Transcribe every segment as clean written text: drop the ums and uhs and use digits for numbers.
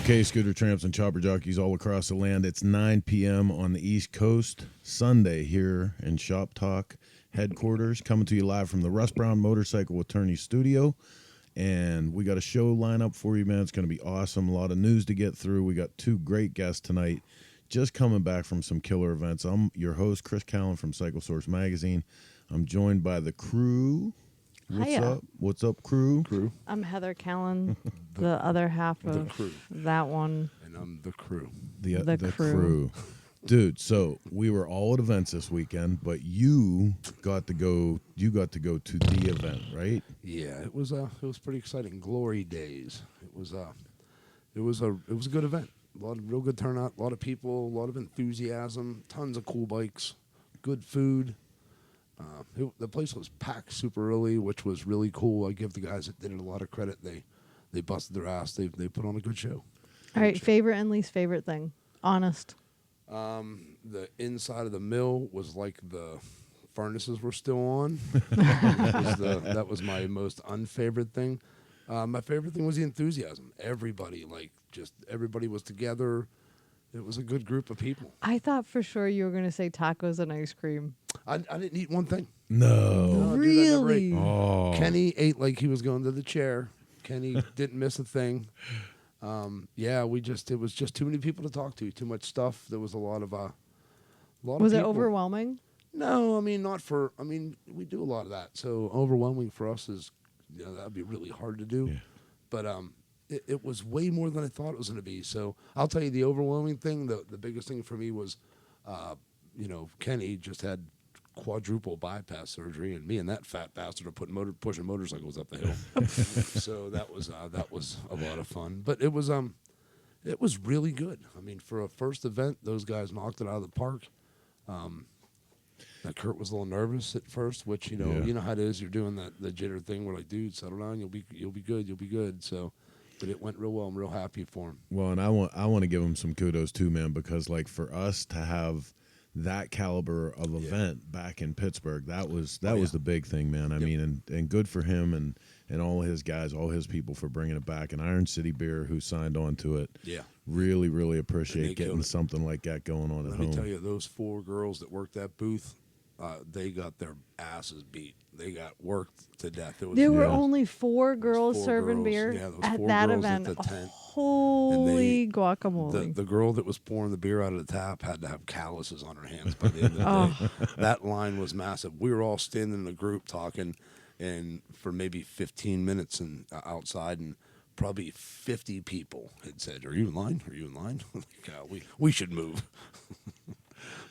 Okay, scooter tramps and chopper jockeys all across the land. It's 9 p.m. on the East Coast, Sunday here in ShopTalk headquarters, coming to you live from the Russ Brown Motorcycle Attorney Studio. And we got a show lineup for you, man. It's going to be awesome. A lot of news to get through. We got two great guests tonight, just coming back from some killer events. I'm your host, Chris Callen from Cycle Source Magazine. I'm joined by the crew. What's Hiya. up? What's up, crew? I'm Heather Callen, the other half of that one. And I'm the crew. The crew. Dude, so we were all at events this weekend, but you got to go to the event, right? Yeah, it was pretty exciting. Glory days. It was a good event. A lot of real good turnout, a lot of people, a lot of enthusiasm, tons of cool bikes, good food. The place was packed super early, which was really cool. I give the guys that did it a lot of credit. They busted their ass. They put on a good show. All right, favorite and least favorite thing. Honest. The inside of the mill was like the furnaces were still on. That was my most unfavorite thing. My favorite thing was the enthusiasm. Everybody was together. It was a good group of people. I thought for sure you were going to say tacos and ice cream. I didn't eat one thing. No. Dude, I never Really? ate. Oh. Kenny ate like he was going to the chair. Kenny didn't miss a thing. It was just too many people to talk to. Too much stuff. There was a lot of Was it people. overwhelming? No, I mean we do a lot of that. So overwhelming for us is, that'd be really hard to do. Yeah. But it was way more than I thought it was going to be. So I'll tell you the overwhelming thing. The biggest thing for me was, Kenny just had quadruple bypass surgery, and me and that fat bastard are pushing motorcycles up the hill. So that was a lot of fun. But it was really good. I mean, for a first event, those guys knocked it out of the park. Kurt was a little nervous at first, which you know how it is. You're doing the jitter thing where like, dude, settle down. You'll be good. So, but it went real well. I'm real happy for him. Well, and I want to give him some kudos too, man, because like for us to have that caliber of event back in Pittsburgh, that was the big thing, man. I mean, and good for him and all his guys, all his people for bringing it back. And Iron City Beer, who signed on to it, really, really appreciate getting something like that going on at home. Let me tell you, those 4 girls that worked that booth, they got their asses beat. They got worked to death. There were only 4 girls 4 serving girls. beer Yeah, those at 4 that girls event. at the tent. Holy guacamole. The girl that was pouring the beer out of the tap had to have calluses on her hands by the end of the day. That line was massive. We were all standing in a group talking, and for maybe 15 minutes and outside, and probably 50 people had said, "Are you in line? Are you in line?" Like, we should move.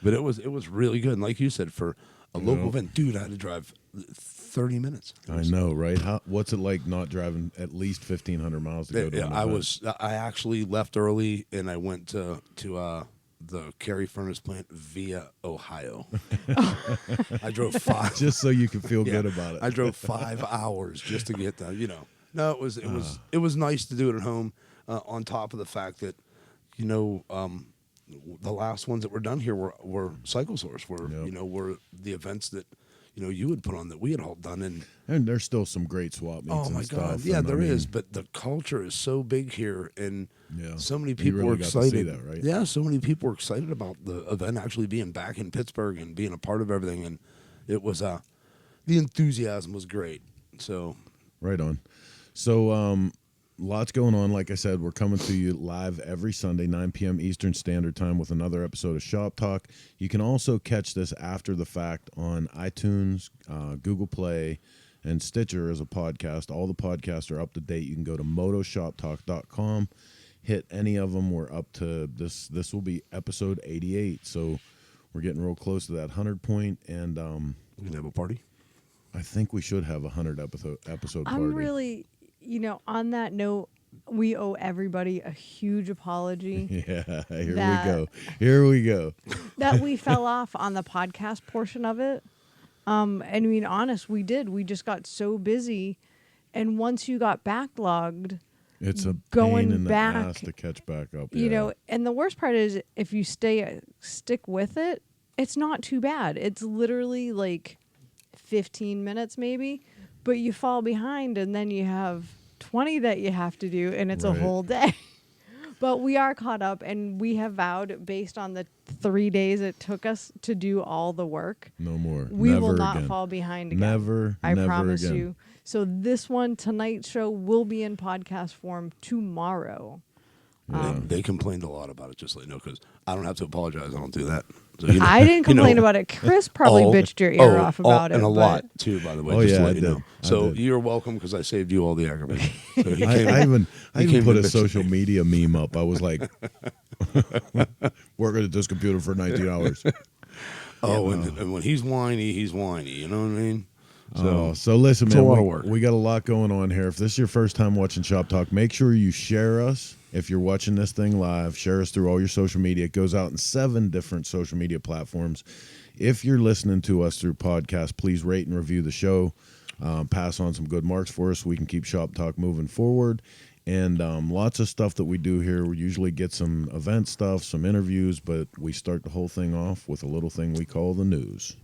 But it was really good. And like you said, for a local event, dude, I had to drive 30 minutes. I know, right? What's it like not driving at least 1,500 miles to go to an event? I actually left early, and I went to the Cary Furnace plant via Ohio. I drove 5. Just so you could feel good about it. I drove 5 hours just to get there. No, it was nice to do it at home. On top of the fact that, the last ones that were done here were Cycle Source, were the events that you would put on that we had all done, and there's still some great swap meets. Oh my God, yeah, there is. But the culture is so big here, and so many people were excited. To see that, right? Yeah, so many people were excited about the event actually being back in Pittsburgh and being a part of everything, and it was the enthusiasm was great. So right on. So lots going on. Like I said, we're coming to you live every Sunday, 9 p.m. Eastern Standard Time with another episode of Shop Talk. You can also catch this after the fact on iTunes, Google Play, and Stitcher as a podcast. All the podcasts are up to date. You can go to motoshoptalk.com, hit any of them. We're up to this. This will be episode 88. So we're getting real close to that 100 point. And we can have a party. I think we should have a 100 episode party. I'm really... on that note, we owe everybody a huge apology. Yeah, here we go. That we fell off on the podcast portion of it. And I mean, honest, we did. We just got so busy. And once you got backlogged, it's a going pain in the back, ass to catch back up. And the worst part is if you stick with it, it's not too bad. It's literally like 15 minutes maybe. But you fall behind, and then you have 20 that you have to do, and it's a whole day. But we are caught up, and we have vowed, based on the 3 days it took us to do all the work, No more. we Never will not again. fall behind again. Never. I never promise again. you. So this one, tonight's show, will be in podcast form tomorrow. They complained a lot about it, just so you know, because I don't have to apologize. I don't do that. So, you know, I didn't complain about it. Chris probably bitched your ear off about it. And a but lot, too, by the way, Oh, just yeah, to I let you did. know. I So did. you're welcome, because I saved you all the aggravation. So he I came, even came put to a bitch social at me. media meme up. I was like, working at this computer for 19 hours. And when he's whiny, you know what I mean? So listen, it's a man, lot of work. we got a lot going on here. If this is your first time watching Shop Talk, make sure you share us. If you're watching this thing live, share us through all your social media. It goes out in 7 different social media platforms. If you're listening to us through podcast, please rate and review the show. Pass on some good marks for us so we can keep Shop Talk moving forward. And lots of stuff that we do here. We usually get some event stuff, some interviews, but we start the whole thing off with a little thing we call the news.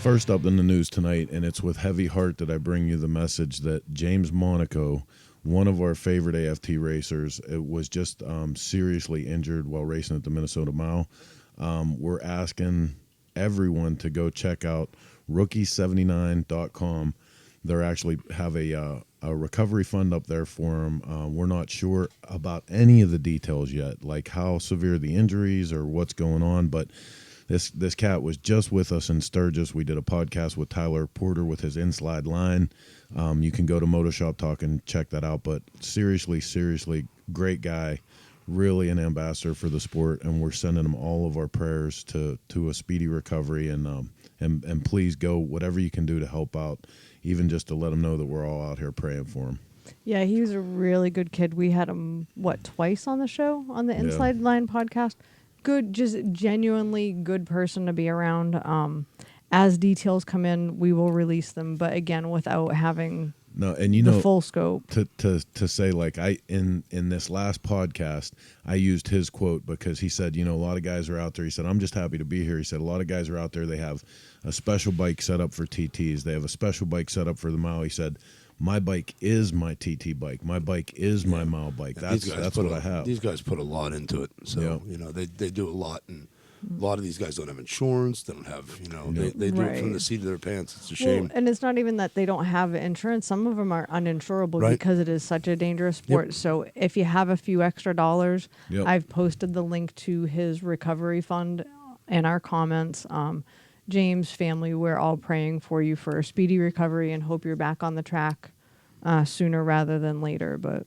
First up in the news tonight, and it's with heavy heart that I bring you the message that James Monaco, one of our favorite AFT racers, was just seriously injured while racing at the Minnesota Mile. We're asking everyone to go check out rookie79.com. They actually have a recovery fund up there for him. We're not sure about any of the details yet, like how severe the injuries or what's going on, but this cat was just with us in Sturgis. We did a podcast with Tyler Porter with his Inslide line. You can go to Moto Shop Talk and check that out. But seriously, great guy, really an ambassador for the sport, and we're sending him all of our prayers to a speedy recovery. And please go whatever you can do to help out, even just to let him know that we're all out here praying for him. Yeah, he was a really good kid. We had him, twice on the show, on the Inside Line podcast. Good, just genuinely good person to be around. As details come in, we will release them, but again, without having the full scope. To say, like, in this last podcast, I used his quote because he said, a lot of guys are out there. He said, I'm just happy to be here. He said, a lot of guys are out there. They have a special bike set up for TTs. They have a special bike set up for the mile. He said, my bike is my TT bike. My bike is my mile bike. That's what I have. These guys put a lot into it. So, they do a lot. And a lot of these guys don't have insurance. They don't have, they do it from the seat of their pants. It's a shame. Well, and it's not even that they don't have insurance. Some of them are uninsurable Right. because it is such a dangerous sport. Yep. So if you have a few extra dollars, Yep. I've posted the link to his recovery fund in our comments. James, family, we're all praying for you for a speedy recovery and hope you're back on the track sooner rather than later. But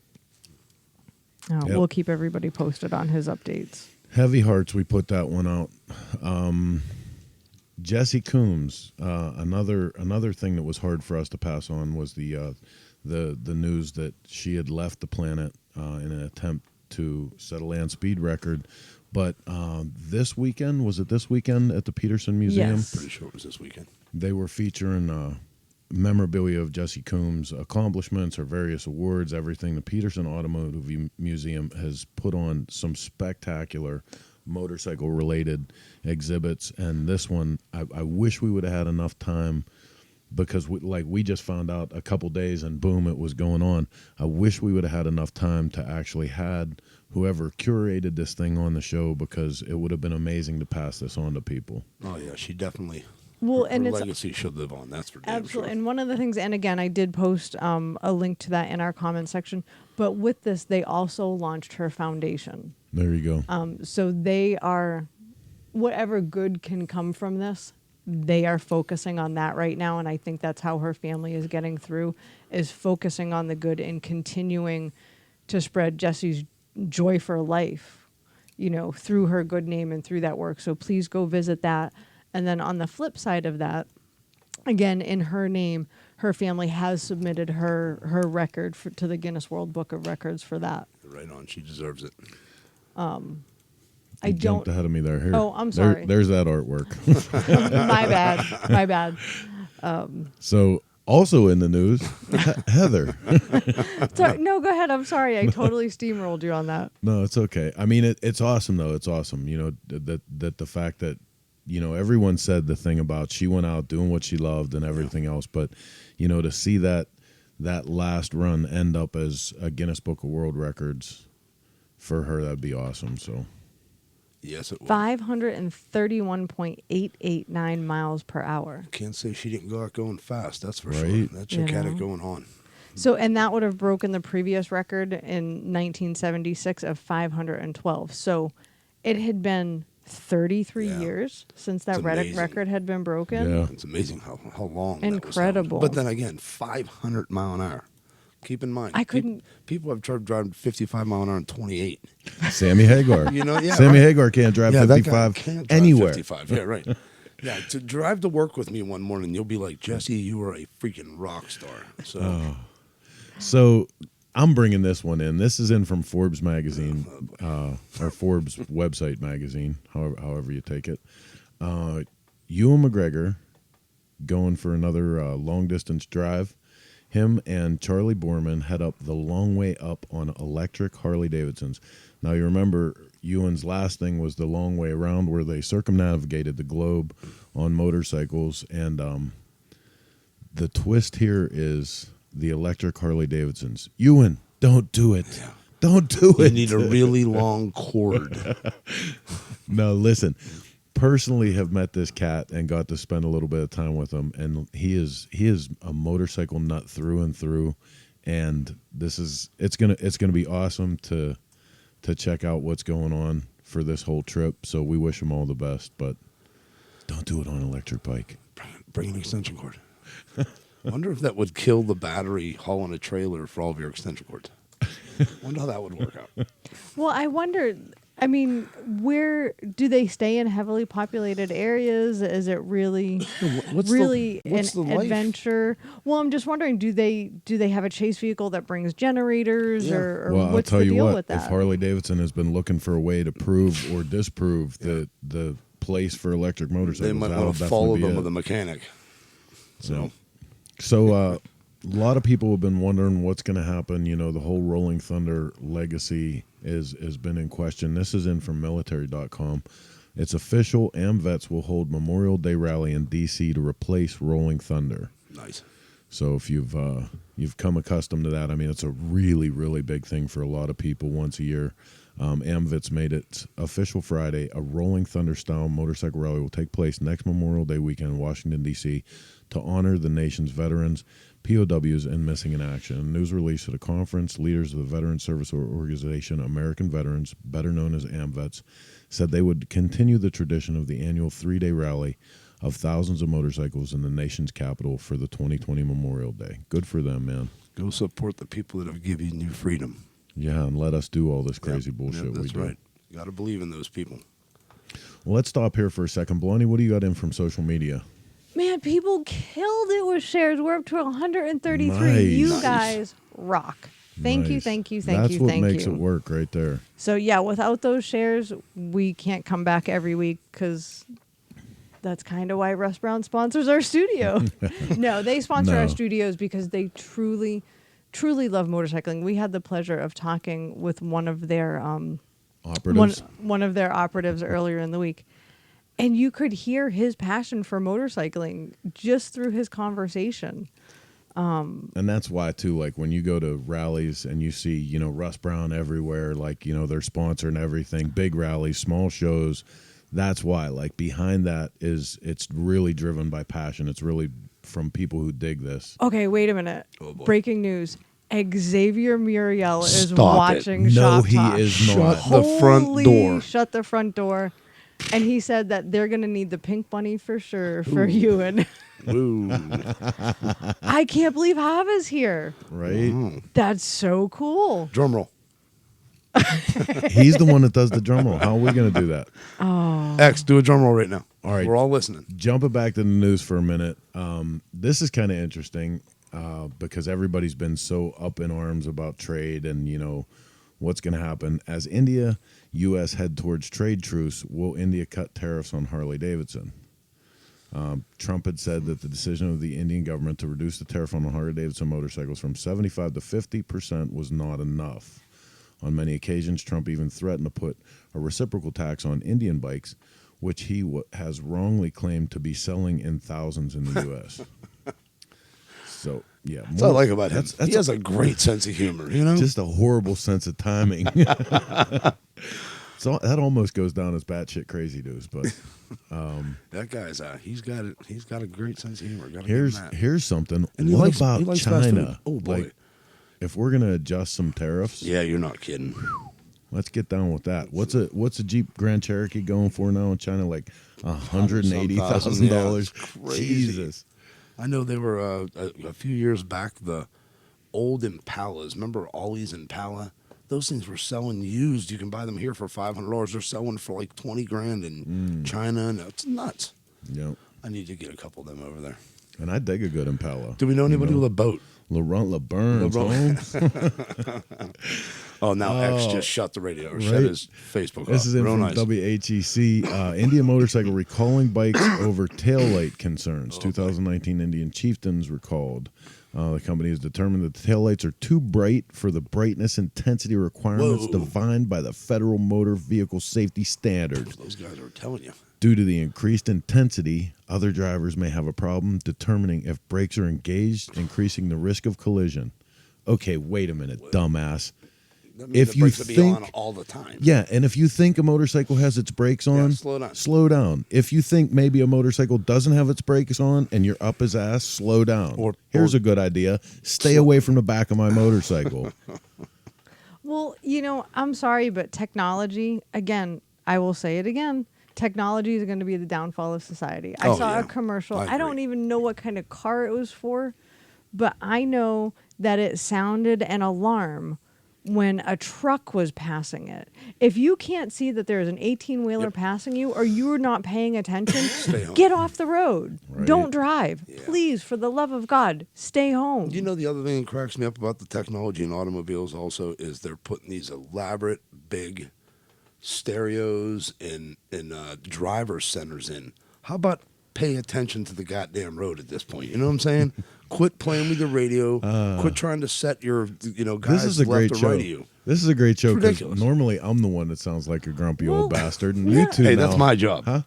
we'll keep everybody posted on his updates. Heavy Hearts, we put that one out. Jesse Coombs, another thing that was hard for us to pass on was the news that she had left the planet in an attempt to set a land speed record. But this weekend at the Peterson Museum? Yes. Pretty sure it was this weekend. They were featuring memorabilia of Jesse Coombs' accomplishments, her various awards, everything. The Peterson Automotive Museum has put on some spectacular motorcycle-related exhibits, and this one, I wish we would have had enough time because we just found out a couple days and boom, it was going on. I wish we would have had enough time to actually had whoever curated this thing on the show because it would have been amazing to pass this on to people. Oh, yeah, she definitely... Well, her and it's legacy should live on. That's for damn absolutely. sure. And one of the things, and again, I did post a link to that in our comment section. But with this, they also launched her foundation. There you go. So they are, whatever good can come from this, they are focusing on that right now. And I think that's how her family is getting through, is focusing on the good and continuing to spread Jesse's joy for life, through her good name and through that work. So please go visit that. And then on the flip side of that, again, in her name, her family has submitted her record to the Guinness World Book of Records for that. Right on. She deserves it. You jumped ahead of me there. Here. Oh, I'm sorry. There's that artwork. My bad. So also in the news, Heather. Sorry, no, go ahead. I'm sorry. I totally steamrolled you on that. No, it's okay. I mean, it's awesome though. It's awesome. That the fact that everyone said the thing about she went out doing what she loved and everything else, but to see that last run end up as a Guinness Book of World Records for her, that'd be awesome. So Yes, it was. 531.889 miles per hour. Can't say she didn't go out going fast. That's for Right. sure. That chick had it know. going on. So, and that would have broken the previous record in 1976 of 512. So it had been 33 Yeah. years since that It's amazing. record had been broken. Yeah. It's amazing how long. that was Incredible. held. But then again, 500 mile an hour. Keep in mind, I couldn't- People have tried driving 55 mile an hour in 28. Sammy Hagar. Yeah, Sammy right. Hagar can't drive that guy 55 can't drive anywhere. 55. Yeah, right. Yeah, to drive to work with me one morning, you'll be like, Jesse, you are a freaking rock star. So, So I'm bringing this one in. This is in from Forbes magazine, or Forbes website magazine, however you take it. Ewan McGregor going for another long distance drive. Him and Charlie Borman head up the long way up on electric Harley Davidsons. Now you remember Ewan's last thing was the long way around where they circumnavigated the globe on motorcycles, and the twist here is the electric Harley Davidsons. Ewan, don't do it. Yeah. Don't do you it. need a really long cord. No, listen. Personally, have met this cat and got to spend a little bit of time with him, and he is a motorcycle nut through and through. And it's gonna be awesome to check out what's going on for this whole trip. So we wish him all the best, but don't do it on an electric bike. Bring an extension cord. Wonder if that would kill the battery hauling a trailer for all of your extension cords. Wonder how that would work out. Well, I wonder, I mean, where do they stay in heavily populated areas? Is it really What's really what's an the life? adventure? Well, I'm just wondering, do they have a chase vehicle that brings generators, Yeah. or Well, I'll what's tell the you deal what. with If that? Harley Davidson has been looking for a way to prove or disprove the place for electric motorcycles, They might that'll want to definitely follow be them it. with a mechanic. So, So a lot of people have been wondering what's going to happen. The whole Rolling Thunder legacy has been in question. This is in from military.com. It's official. AmVets will hold Memorial Day rally in D.C. to replace Rolling Thunder. nice. So if you've come accustomed to that, I mean, it's a really, really big thing for a lot of people once a year. AmVets made it official Friday. A Rolling Thunder style motorcycle rally will take place next Memorial Day weekend in Washington, D.C. to honor the nation's veterans, POWs, and missing in action. A news release at a conference, leaders of the veteran service organization American Veterans, better known as AmVets, said they would continue the tradition of the annual 3-day rally of thousands of motorcycles in the nation's capital for the 2020 Memorial Day. Good for them, man. Go support the people that have given you freedom. Yeah, and let us do all this crazy Yep. bullshit Yep, we that's do. right. You got to believe in those people. Well, let's stop here for a second. Blondie, what do you got in from social media? Man, people killed it with shares. We're up to 133. Nice. You Nice. guys rock. Thank you, Nice. thank you, thank That's you, what thank makes you. it work right there. So yeah, without those shares, we can't come back every week because that's kind of why Russ Brown sponsors our studio. No, they sponsor No. our studios because they truly, truly love motorcycling. We had the pleasure of talking with one of their Operatives. one of their operatives earlier in the week, and you could hear his passion for motorcycling just through his conversation. And that's why too, like when you go to rallies and you see, Russ Brown everywhere, like, they're sponsoring everything, big rallies, small shows. That's why, like, behind that it's really driven by passion. It's really from people who dig this. Okay, wait a minute. Oh, boy. Breaking news. Xavier Muriel is Stop it. watching No, Shop he Talk. is not. Shut the front Holy, door. Shut the front door. And he said that they're going to need the pink bunny for sure for you. And Ooh. I can't believe Hava's here. Right? That's so cool. Drum roll. He's the one that does the drum roll. How are we going to do that? X, do a drum roll right now. All right. We're all listening. Jumping back to the news for a minute. This is kind of interesting because everybody's been so up in arms about trade and, what's going to happen. As India, U.S. head towards trade truce, will India cut tariffs on Harley Davidson? Trump had said that the decision of the Indian government to reduce the tariff on Harley Davidson motorcycles from 75 to 50% was not enough. On many occasions, Trump even threatened to put a reciprocal tax on Indian bikes, which he has wrongly claimed to be selling in thousands in the U.S. So, yeah. That's what I like about him. He has a great sense of humor, you know? Just a horrible sense of timing. So that almost goes down as batshit crazy news, but that guy's he's got a great sense of humor. Here's something. And what about China? Oh boy. Like, if we're gonna adjust some tariffs, yeah, you're not kidding. let's get down with that. What's a Jeep Grand Cherokee going for now in China? Like $180,000. Jesus. I know they were a few years back. The old Impalas. Remember Ollie's Impala? Those things were selling used. You can buy them here for $500. They're selling for like $20,000 in China. And it's nuts. Yep. I need to get a couple of them over there. And I dig a good Impala. Do we know anybody with a boat? Laurent LeBurns. Oh, now X just shut the radio or shut his Facebook off. This is in Real from nice. WHEC. Indian Motorcycle recalling bikes over taillight concerns. 2019 Indian Chieftains recalled. The company has determined that the taillights are too bright for the brightness intensity requirements defined by the Federal Motor Vehicle Safety Standards. Those guys are telling you. Due to the increased intensity, other drivers may have a problem determining if brakes are engaged, increasing the risk of collision. Okay, wait a minute, dumbass. If you think on all the time. Yeah, and if you think a motorcycle has its brakes on, slow down. If you think maybe a motorcycle doesn't have its brakes on and you're up his ass, slow down. Here's a good idea. Stay away from the back of my motorcycle. Well, I'm sorry, but technology, again, I will say it again, technology is going to be the downfall of society. I saw a commercial. I don't even know what kind of car it was for, but I know that it sounded an alarm when a truck was passing it. If you can't see that there's an 18-wheeler passing you or you're not paying attention, get off the road. Right. Don't drive. Yeah. Please, for the love of God, stay home. You know, the other thing that cracks me up about the technology in automobiles also is they're putting these elaborate, big stereos and driver centers in. How about pay attention to the goddamn road at this point? You know what I'm saying? Quit playing with the radio. Quit trying to set your, guys left or right of you. This is a great show because normally I'm the one that sounds like a grumpy old bastard, and you two. Hey, that's my job. Huh?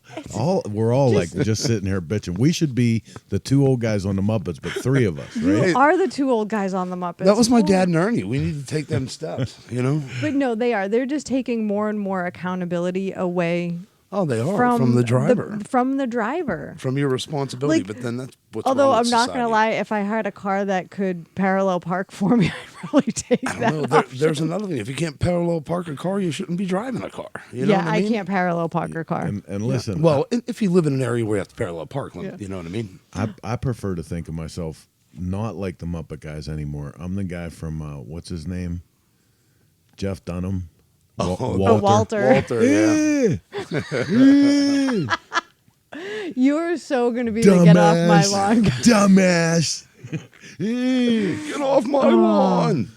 We're all just sitting here bitching. We should be the two old guys on the Muppets, but three of us, right? You are the two old guys on the Muppets. That was my dad and Ernie. We need to take them steps, But no, they are. They're just taking more and more accountability away. Oh, they are from the driver. From the driver. From your responsibility, but then that's what's although wrong I'm with not society. going to lie, if I had a car that could parallel park for me, I'd probably take that. There's another thing. If you can't parallel park a car, you shouldn't be driving a car. You know what I mean? can't parallel park a car. And listen, well, if you live in an area where you have to parallel park, you know what I mean? I prefer to think of myself not like the Muppet guys anymore. I'm the guy from what's his name, Jeff Dunham. Walter. Walter, yeah. You're so going to be the get off my lawn guy. Dumbass. Get off my lawn.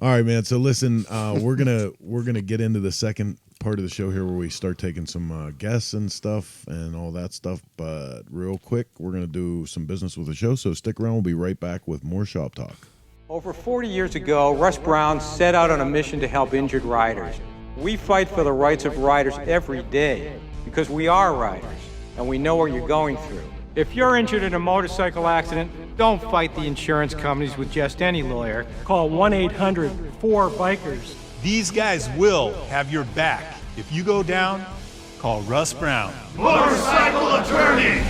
All right, man. So listen, we're gonna get into the second part of the show here where we start taking some guests and stuff and all that stuff. But real quick, we're gonna do some business with the show. So stick around. We'll be right back with more Shop Talk. Over 40 years ago, Russ Brown set out on a mission to help injured riders. We fight for the rights of riders every day because we are riders and we know what you're going through. If you're injured in a motorcycle accident, don't fight the insurance companies with just any lawyer. Call 1-800-4BIKERS. These guys will have your back. If you go down, call Russ Brown. Motorcycle attorney!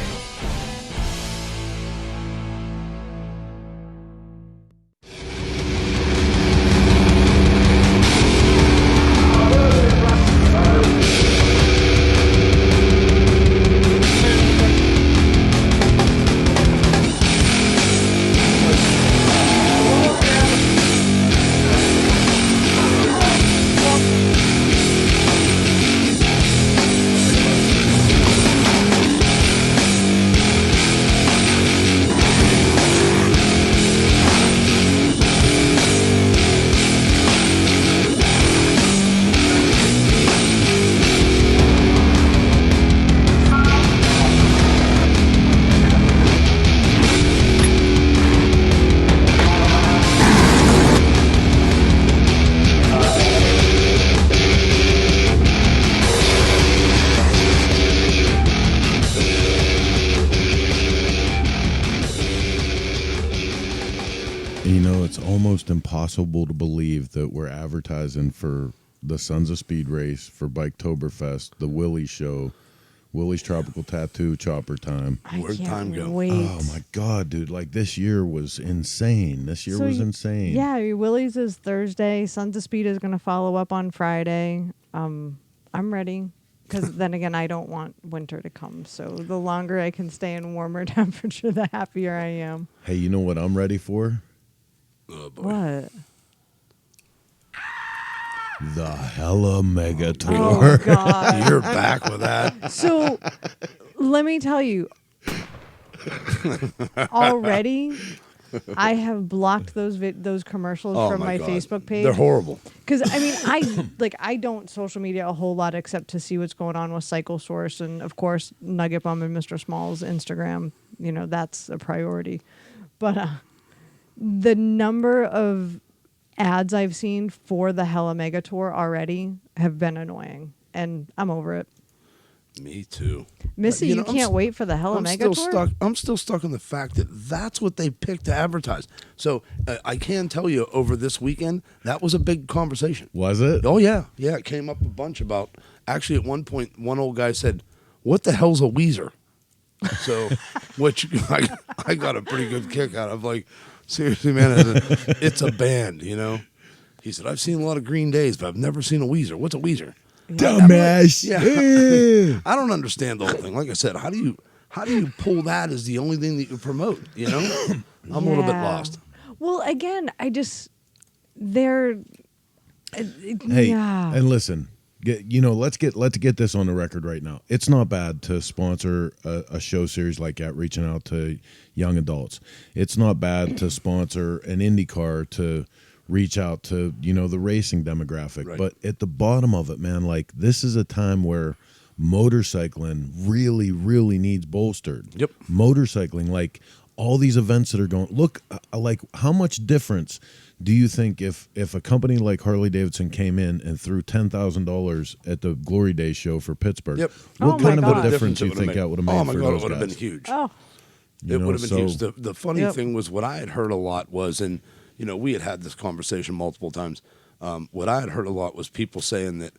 almost impossible to believe that we're advertising for the Sons of Speed race, for Biketoberfest, the Willie's show, Willie's Tropical Tattoo, Chopper Time. I Where'd can't time go? wait. Oh my God, dude! Like this year was insane. This year was insane. Yeah, Willie's is Thursday. Sons of Speed is going to follow up on Friday. I'm ready because then again, I don't want winter to come. So the longer I can stay in warmer temperature, the happier I am. Hey, you know what I'm ready for? Oh, boy. What? The Hella Mega Tour. Oh God! You're back with that. So let me tell you, already I have blocked those commercials Oh from my God. Facebook page. They're horrible. Because I mean, I don't social media a whole lot except to see what's going on with Cycle Source and of course Nugget Bum and Mr. Small's Instagram. You know, that's a priority. But the number of ads I've seen for the Hella Mega Tour already have been annoying, and I'm over it. Me too. Missy, you can't wait for the Hella Mega Tour? I'm still stuck on the fact that that's what they picked to advertise. So I can tell you over this weekend, that was a big conversation. Was it? Oh, yeah. Yeah, it came up a bunch about, actually at one point, one old guy said, what the hell's a Weezer? So, which I got a pretty good kick out of. Like, seriously, man, it's a band, you know? He said, I've seen a lot of Green Days, but I've never seen a Weezer. What's a Weezer? Dumbass. Yeah. I don't understand the whole thing. Like I said, how do you pull that as the only thing that you promote, you know? I'm a little bit lost. Well, again, they're Hey, and listen, let's get this on the record right now. It's not bad to sponsor a show series like that, reaching out to young adults. It's not bad to sponsor an IndyCar to reach out to, the racing demographic. Right. But at the bottom of it, man, like this is a time where motorcycling really, really needs bolstered. Yep. Motorcycling, like all these events that are going, look, like how much difference do you think if a company like Harley Davidson came in and threw $10,000 at the Glory Days show for Pittsburgh? Yep. What Oh kind my of God. a difference you think that would have made Oh my for God, those it would have guys? been huge. Oh, It would have been huge. so- The funny Yep. thing was what I had heard a lot was, and we had this conversation multiple times. What I had heard a lot was people saying that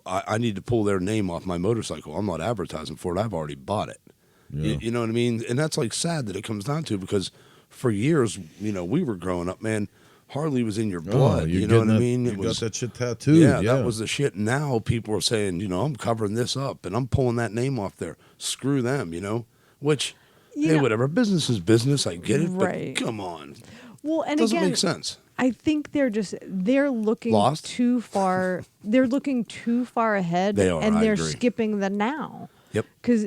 I need to pull their name off my motorcycle. I'm not advertising for it. I've already bought it. Yeah. You know what I mean? And that's like sad that it comes down to, because for years, we were growing up, man. Harley was in your blood. you're You know what I getting mean? You got that shit tattooed. Yeah, that was the shit. Now people are saying, I'm covering this up and I'm pulling that name off there. Screw them, which, hey, whatever. Business is business. I get it. Right. But come on. well, and It doesn't again, make sense. I think they're looking Lost? too far. They're looking too far ahead, They are, and I they're agree. skipping the now. Yep. Because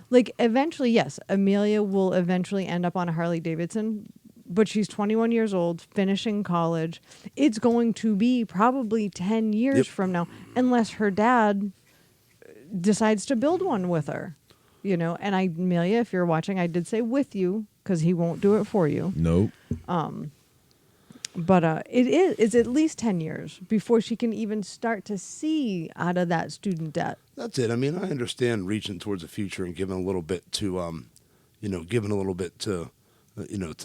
like eventually, yes, Amelia will eventually end up on a Harley Davidson, but she's 21 years old, finishing college. It's going to be probably 10 years Yep. from now, unless her dad decides to build one with her. And Amelia, if you're watching, I did say with you because he won't do it for you. Nope. But it's at least 10 years before she can even start to see out of that student debt. That's it. I mean, I understand reaching towards the future and giving a little bit to, to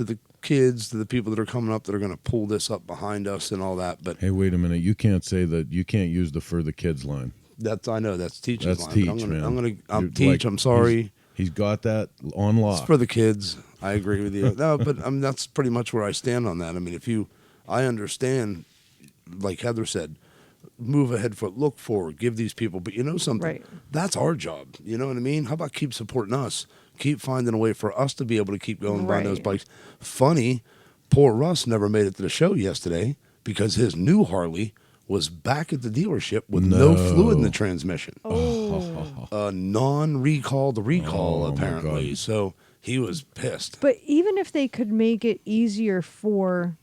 the kids, to the people that are coming up that are going to pull this up behind us and all that. But Hey, wait a minute. You can't say that. You can't use the "for the kids" line. I know that's Teach's That's line. Teach, but man. I'm You're Teach. like- I'm sorry. He's got that on It's lock. for the kids. I agree with you. No, but that's pretty much where I stand on that. I mean, I understand, like Heather said, move ahead foot, look forward, give these people. But you know something? Right. That's our job. You know what I mean? How about keep supporting us? Keep finding a way for us to be able to keep going buying those Right. bikes. Funny, poor Russ never made it to the show yesterday because his new Harley was back at the dealership with no fluid in the transmission. Oh. Non-recall to recall, Oh, my apparently. God. So he was pissed. But even if they could make it easier for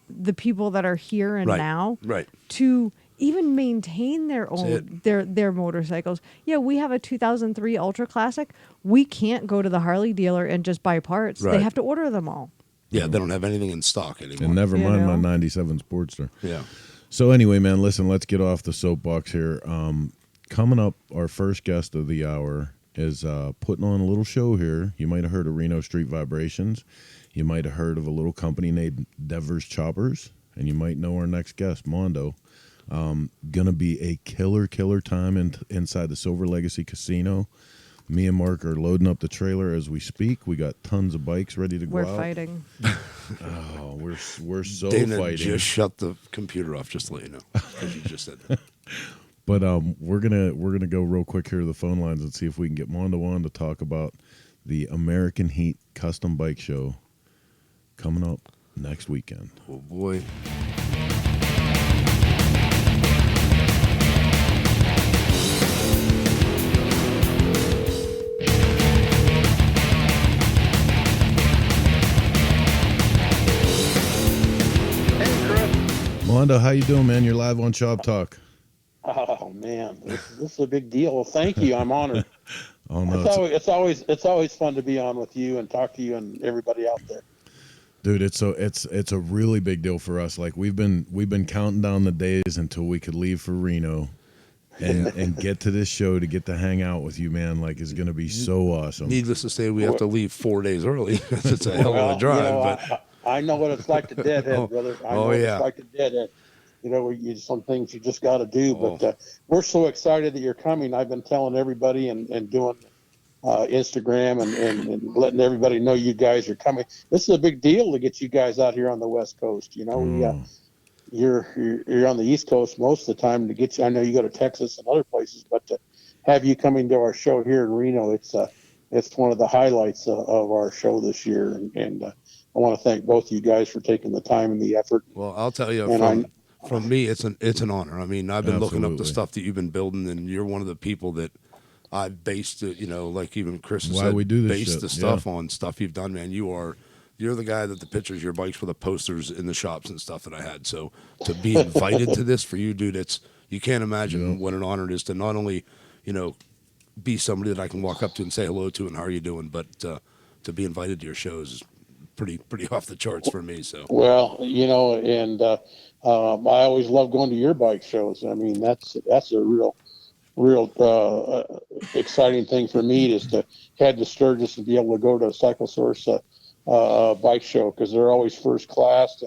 the people that are here and Right, now right. to even maintain their That's own their motorcycles. Yeah, we have a 2003 Ultra Classic. We can't go to the Harley dealer and just buy parts. Right. They have to order them all. Yeah, they don't have anything in stock anymore. And never mind my know? '97 Sportster. Yeah. So anyway, man, listen. Let's get off the soapbox here. Coming up, our first guest of the hour is putting on a little show here. You might have heard of Reno Street Vibrations. You might have heard of a little company named Devers Choppers, and you might know our next guest, Mondo. Gonna be a killer time inside the Silver Legacy Casino. Me and Mark are loading up the trailer as we speak. We got tons of bikes ready to go We're out. fighting. Oh, we're so Dana fighting. just shut the computer off, just to let you know, because you just said that. But we're gonna go real quick here to the phone lines and see if we can get Mondo on to talk about the American Heat Custom Bike Show coming up next weekend. Oh boy. Mondo, how you doing, man? You're live on Shop Talk. Oh man, this is a big deal. Thank you. I'm honored. Oh no, It's always fun to be on with you and talk to you and everybody out there. dude, it's a really big deal for us. Like we've been counting down the days until we could leave for Reno and get to this show to get to hang out with you, man. Like it's gonna be so awesome. Needless to say, we have to leave 4 days early. It's a hell of a drive. You know, but I know what it's like to deadhead, brother. I know what yeah. it's like to deadhead. You know, some things you just got to do. Oh. But we're so excited that you're coming. I've been telling everybody and doing Instagram and letting everybody know you guys are coming. This is a big deal to get you guys out here on the West Coast. You know, you're on the East Coast most of the time to get you. I know you go to Texas and other places, but to have you coming to our show here in Reno, it's one of the highlights of our show this year. And I want to thank both of you guys for taking the time and the effort. Well, I'll tell you, And from me, it's an honor. I mean, I've been looking up the Absolutely. stuff that you've been building, and you're one of the people that I've based it. You know, like even Chris has Why said, we do this based shit, the stuff on stuff you've done, man. You're the guy that the pictures of your bikes for the posters in the shops and stuff that I had. So to be invited to this for you, dude, you can't imagine what an honor it is to not only, be somebody that I can walk up to and say hello to and how are you doing, but to be invited to your shows is pretty off the charts for me. So well, and I always love going to your bike shows. I mean, that's a real exciting thing for me is to head to Sturgis and be able to go to a Cycle Source bike show because they're always first class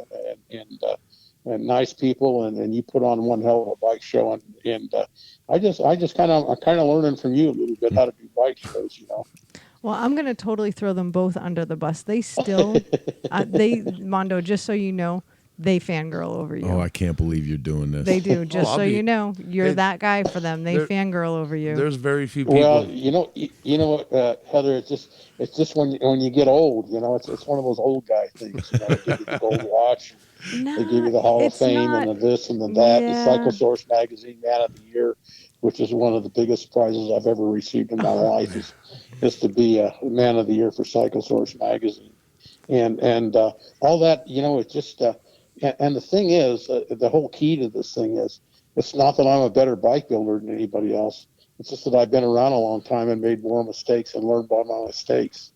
and nice people, and you put on one hell of a bike show, and I'm kind of learning from you a little bit how to do bike shows. Well, I'm going to totally throw them both under the bus. They still, Mondo, just so you know, they fangirl over you. Oh, I can't believe you're doing this. They do, just I'll so be- you know. You're that guy for them. They fangirl over you. there's very few people. Well, you know what, Heather, it's just when you get old, it's one of those old guy things. They give you the gold watch, No, they give you the Hall of it's Fame not. and the this and the that, Yeah. the Cycle Source magazine Man of the Year, which is one of the biggest prizes I've ever received in my life is to be a Man of the Year for Cycle Source magazine, and all that. It's just and the thing is, the whole key to this thing is it's not that I'm a better bike builder than anybody else. It's just that I've been around a long time and made more mistakes and learned by my mistakes.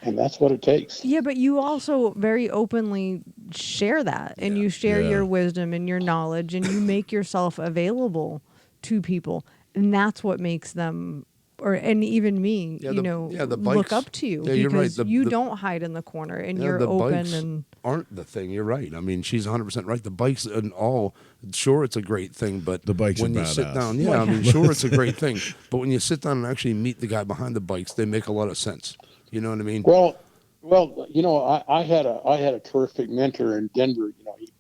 And that's what it takes. Yeah, but you also very openly share that, and you share Yeah. your wisdom and your knowledge, and you make yourself available to people, and that's what makes them, and even me, Yeah, the look bikes- up to you yeah, you're right. because you don't hide in the corner, and you're the open bikes and. aren't the thing. You're right. I mean, she's 100% right. The bikes and all, sure, it's a great thing, but The bikes when are you sit badass. down, yeah, I mean, sure, it's a great thing, but when you sit down and actually meet the guy behind the bikes, they make a lot of sense. You know what I mean? Well, I had a terrific mentor in Denver. He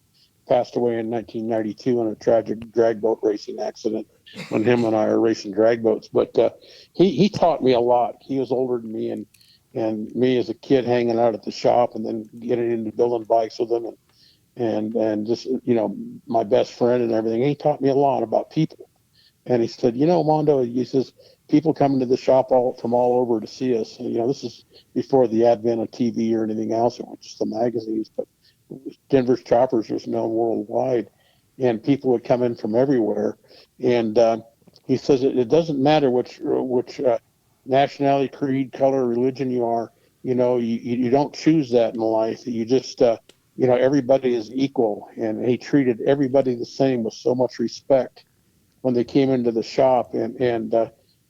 passed away in 1992 in a tragic drag boat racing accident when him and I are racing drag boats. But he taught me a lot. He was older than me, and me as a kid hanging out at the shop and then getting into building bikes with him and just my best friend and everything. He taught me a lot about people. And he said, Mondo, he says, people coming to the shop from all over to see us. And, this is before the advent of TV or anything else. It was just the magazines. But Denver's Choppers was known worldwide. And people would come in from everywhere. And he says it doesn't matter which nationality, creed, color, religion you are. You don't choose that in life. You just, everybody is equal. And he treated everybody the same with so much respect when they came into the shop, and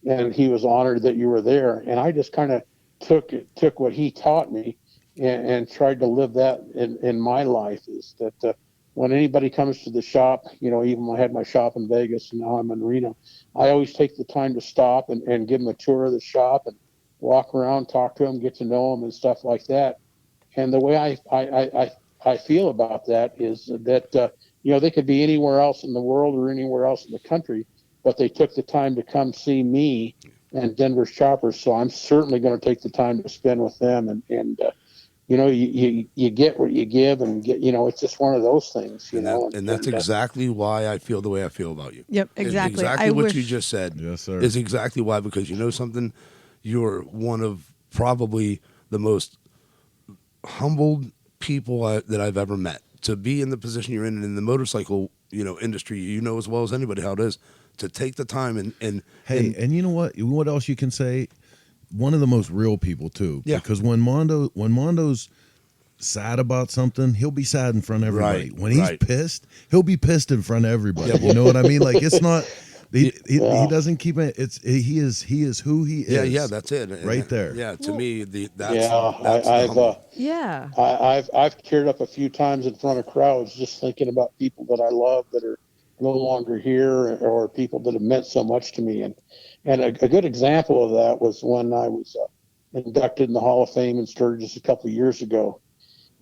and he was honored that you were there. And I just kind of took what he taught me and tried to live that in my life, is that when anybody comes to the shop, even when I had my shop in Vegas and now I'm in Reno, I always take the time to stop and give them a tour of the shop and walk around, talk to them, get to know them and stuff like that. And the way I feel about that is that, they could be anywhere else in the world or anywhere else in the country, but they took the time to come see me and Denver's Choppers. So I'm certainly going to take the time to spend with them. And you get what you give, and it's just one of those things, and that's exactly why I feel the way I feel about you. Yep, exactly. Exactly what you just said. Yes, sir. Is exactly why, because you know something, you're one of probably the most humbled people that I've ever met. To be in the position you're in the motorcycle, industry, as well as anybody how it is, to take the time and you know what? What else you can say? One of the most real people too. Yeah. Because when Mondo's sad about something, he'll be sad in front of everybody. Right, When he's right. pissed, he'll be pissed in front of everybody. You know what I mean? Like, it's not. He doesn't keep it. He is who he is. Yeah, that's it. Right there. Yeah, to me, that's Yeah. I've teared up a few times in front of crowds just thinking about people that I love that are no longer here, or people that have meant so much to me. And a good example of that was when I was inducted in the Hall of Fame in Sturgis a couple of years ago.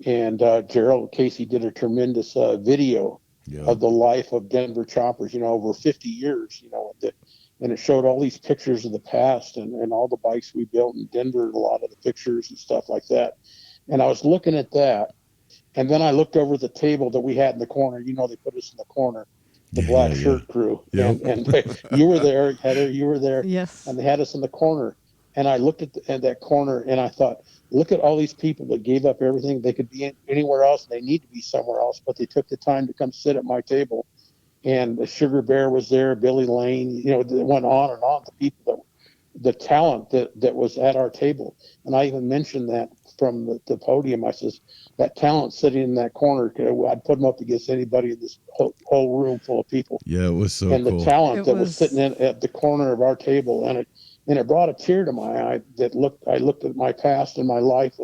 And Gerald Casey did a tremendous video of the life of Denver Choppers, over 50 years, and it showed all these pictures of the past and all the bikes we built in Denver, a lot of the pictures and stuff like that. And I was looking at that, and then I looked over the table that we had in the corner. They put us in the corner, the black shirt crew. Yep. And you were there, Heather, you were there. Yes. And they had us in the corner. And I looked at that corner and I thought, look at all these people that gave up everything. They could be anywhere else. They need to be somewhere else, but they took the time to come sit at my table. And the Sugar Bear was there, Billy Lane, it went on and on. The talent that was at our table. And I even mentioned that from the podium. I says, that talent sitting in that corner, I'd put them up against anybody in this whole room full of people. Yeah, it was so and cool. The talent that was sitting at the corner of our table, and it brought a tear to my eye. I looked at my past and my life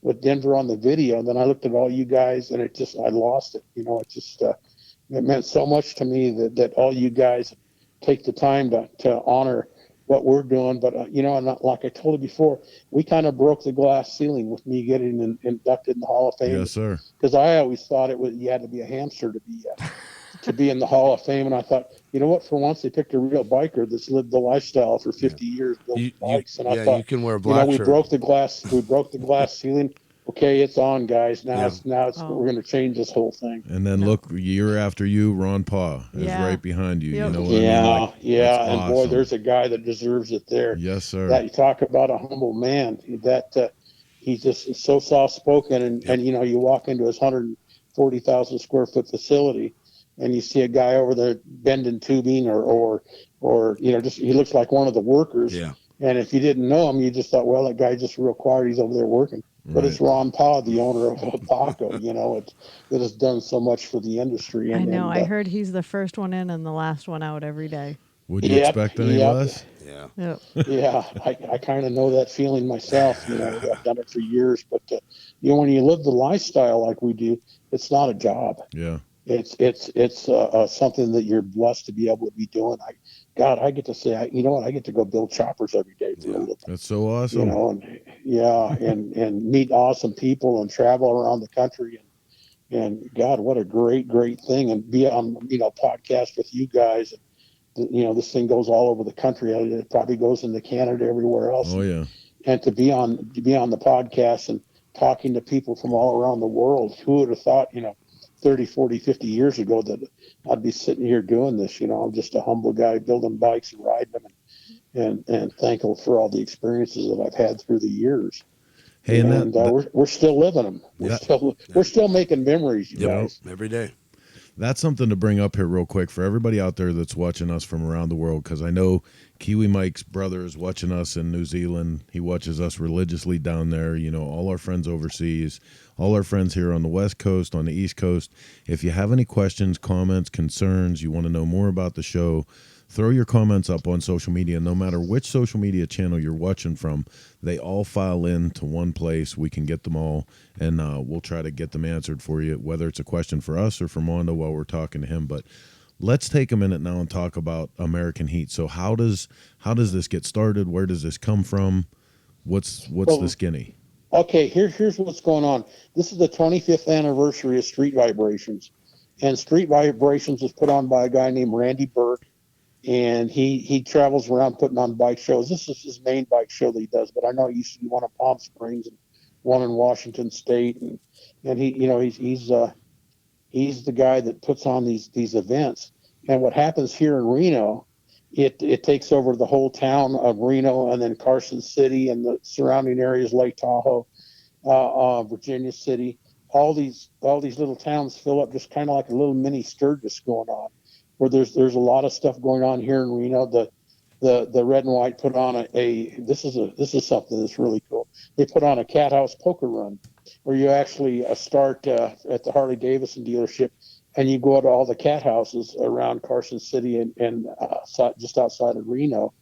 with Denver on the video, and then I looked at all you guys, and I lost it. It meant so much to me that all you guys take the time to honor what we're doing. But and like I told you before, we kind of broke the glass ceiling with me getting inducted in the Hall of Fame. Yes, sir. Because I always thought you had to be a hamster to be in the Hall of Fame, and I thought, you know what? For once, they picked a real biker that's lived the lifestyle for 50 years, building bikes. And I thought, you can wear a black we shirt. broke the glass ceiling. Okay, it's on, guys. Now we're going to change this whole thing. And then look, year after you, Ron Paw is right behind you. Yep. You know what I mean? That's And awesome. boy, there's a guy that deserves it there. Yes, sir. That you talk about a humble man. That he's just so soft spoken, and you walk into his 140,000 square foot facility, and you see a guy over there bending tubing, or just he looks like one of the workers. Yeah. And if you didn't know him, you just thought, well, that guy's just real quiet. He's over there working. But it's Ron Paw, the owner of Paco, that has done so much for the industry. I know. I heard he's the first one in and the last one out every day. Would you expect any less? Yeah. Yep. Yeah, I kind of know that feeling myself. I've done it for years. But, when you live the lifestyle like we do, it's not a job. Yeah. It's something that you're blessed to be able to be doing. I get to say, I get to go build choppers every day for a living. That's so awesome. And meet awesome people and travel around the country. And God, what a great thing. And be on, podcast with you guys. And, this thing goes all over the country. It probably goes into Canada, everywhere else. Oh, yeah. And to be on the podcast and talking to people from all around the world, who would have thought, 30, 40, 50 years ago that I'd be sitting here doing this. I'm just a humble guy building bikes and riding them and thankful for all the experiences that I've had through the years. Hey, we're still living them. We're still making memories, you guys. Every day. That's something to bring up here real quick for everybody out there that's watching us from around the world, because I know Kiwi Mike's brother is watching us in New Zealand. He watches us religiously down there. All our friends overseas, all our friends here on the West Coast, on the East Coast. If you have any questions, comments, concerns, you want to know more about the show, throw your comments up on social media. No matter which social media channel you're watching from, they all file in to one place. We can get them all, and we'll try to get them answered for you, whether it's a question for us or for Mondo while we're talking to him. But let's take a minute now and talk about American Heat. So how does this get started? Where does this come from? What's the skinny? Okay, here's what's going on. This is the 25th anniversary of Street Vibrations, and Street Vibrations was put on by a guy named Randy Burke, and he travels around putting on bike shows. This is his main bike show that he does, but I know he used to do one in Palm Springs and one in Washington State, and he's the guy that puts on these events. And what happens here in Reno, it takes over the whole town of Reno, and then Carson City and the surrounding areas, Lake Tahoe, Virginia City. All these little towns fill up, just kind of like a little mini Sturgis going on, where there's a lot of stuff going on here in Reno. The Red and White put on this is something that's really cool. They put on a cat house poker run, where you actually start at the Harley Davidson dealership, and you go to all the cat houses around Carson City and just outside of Reno.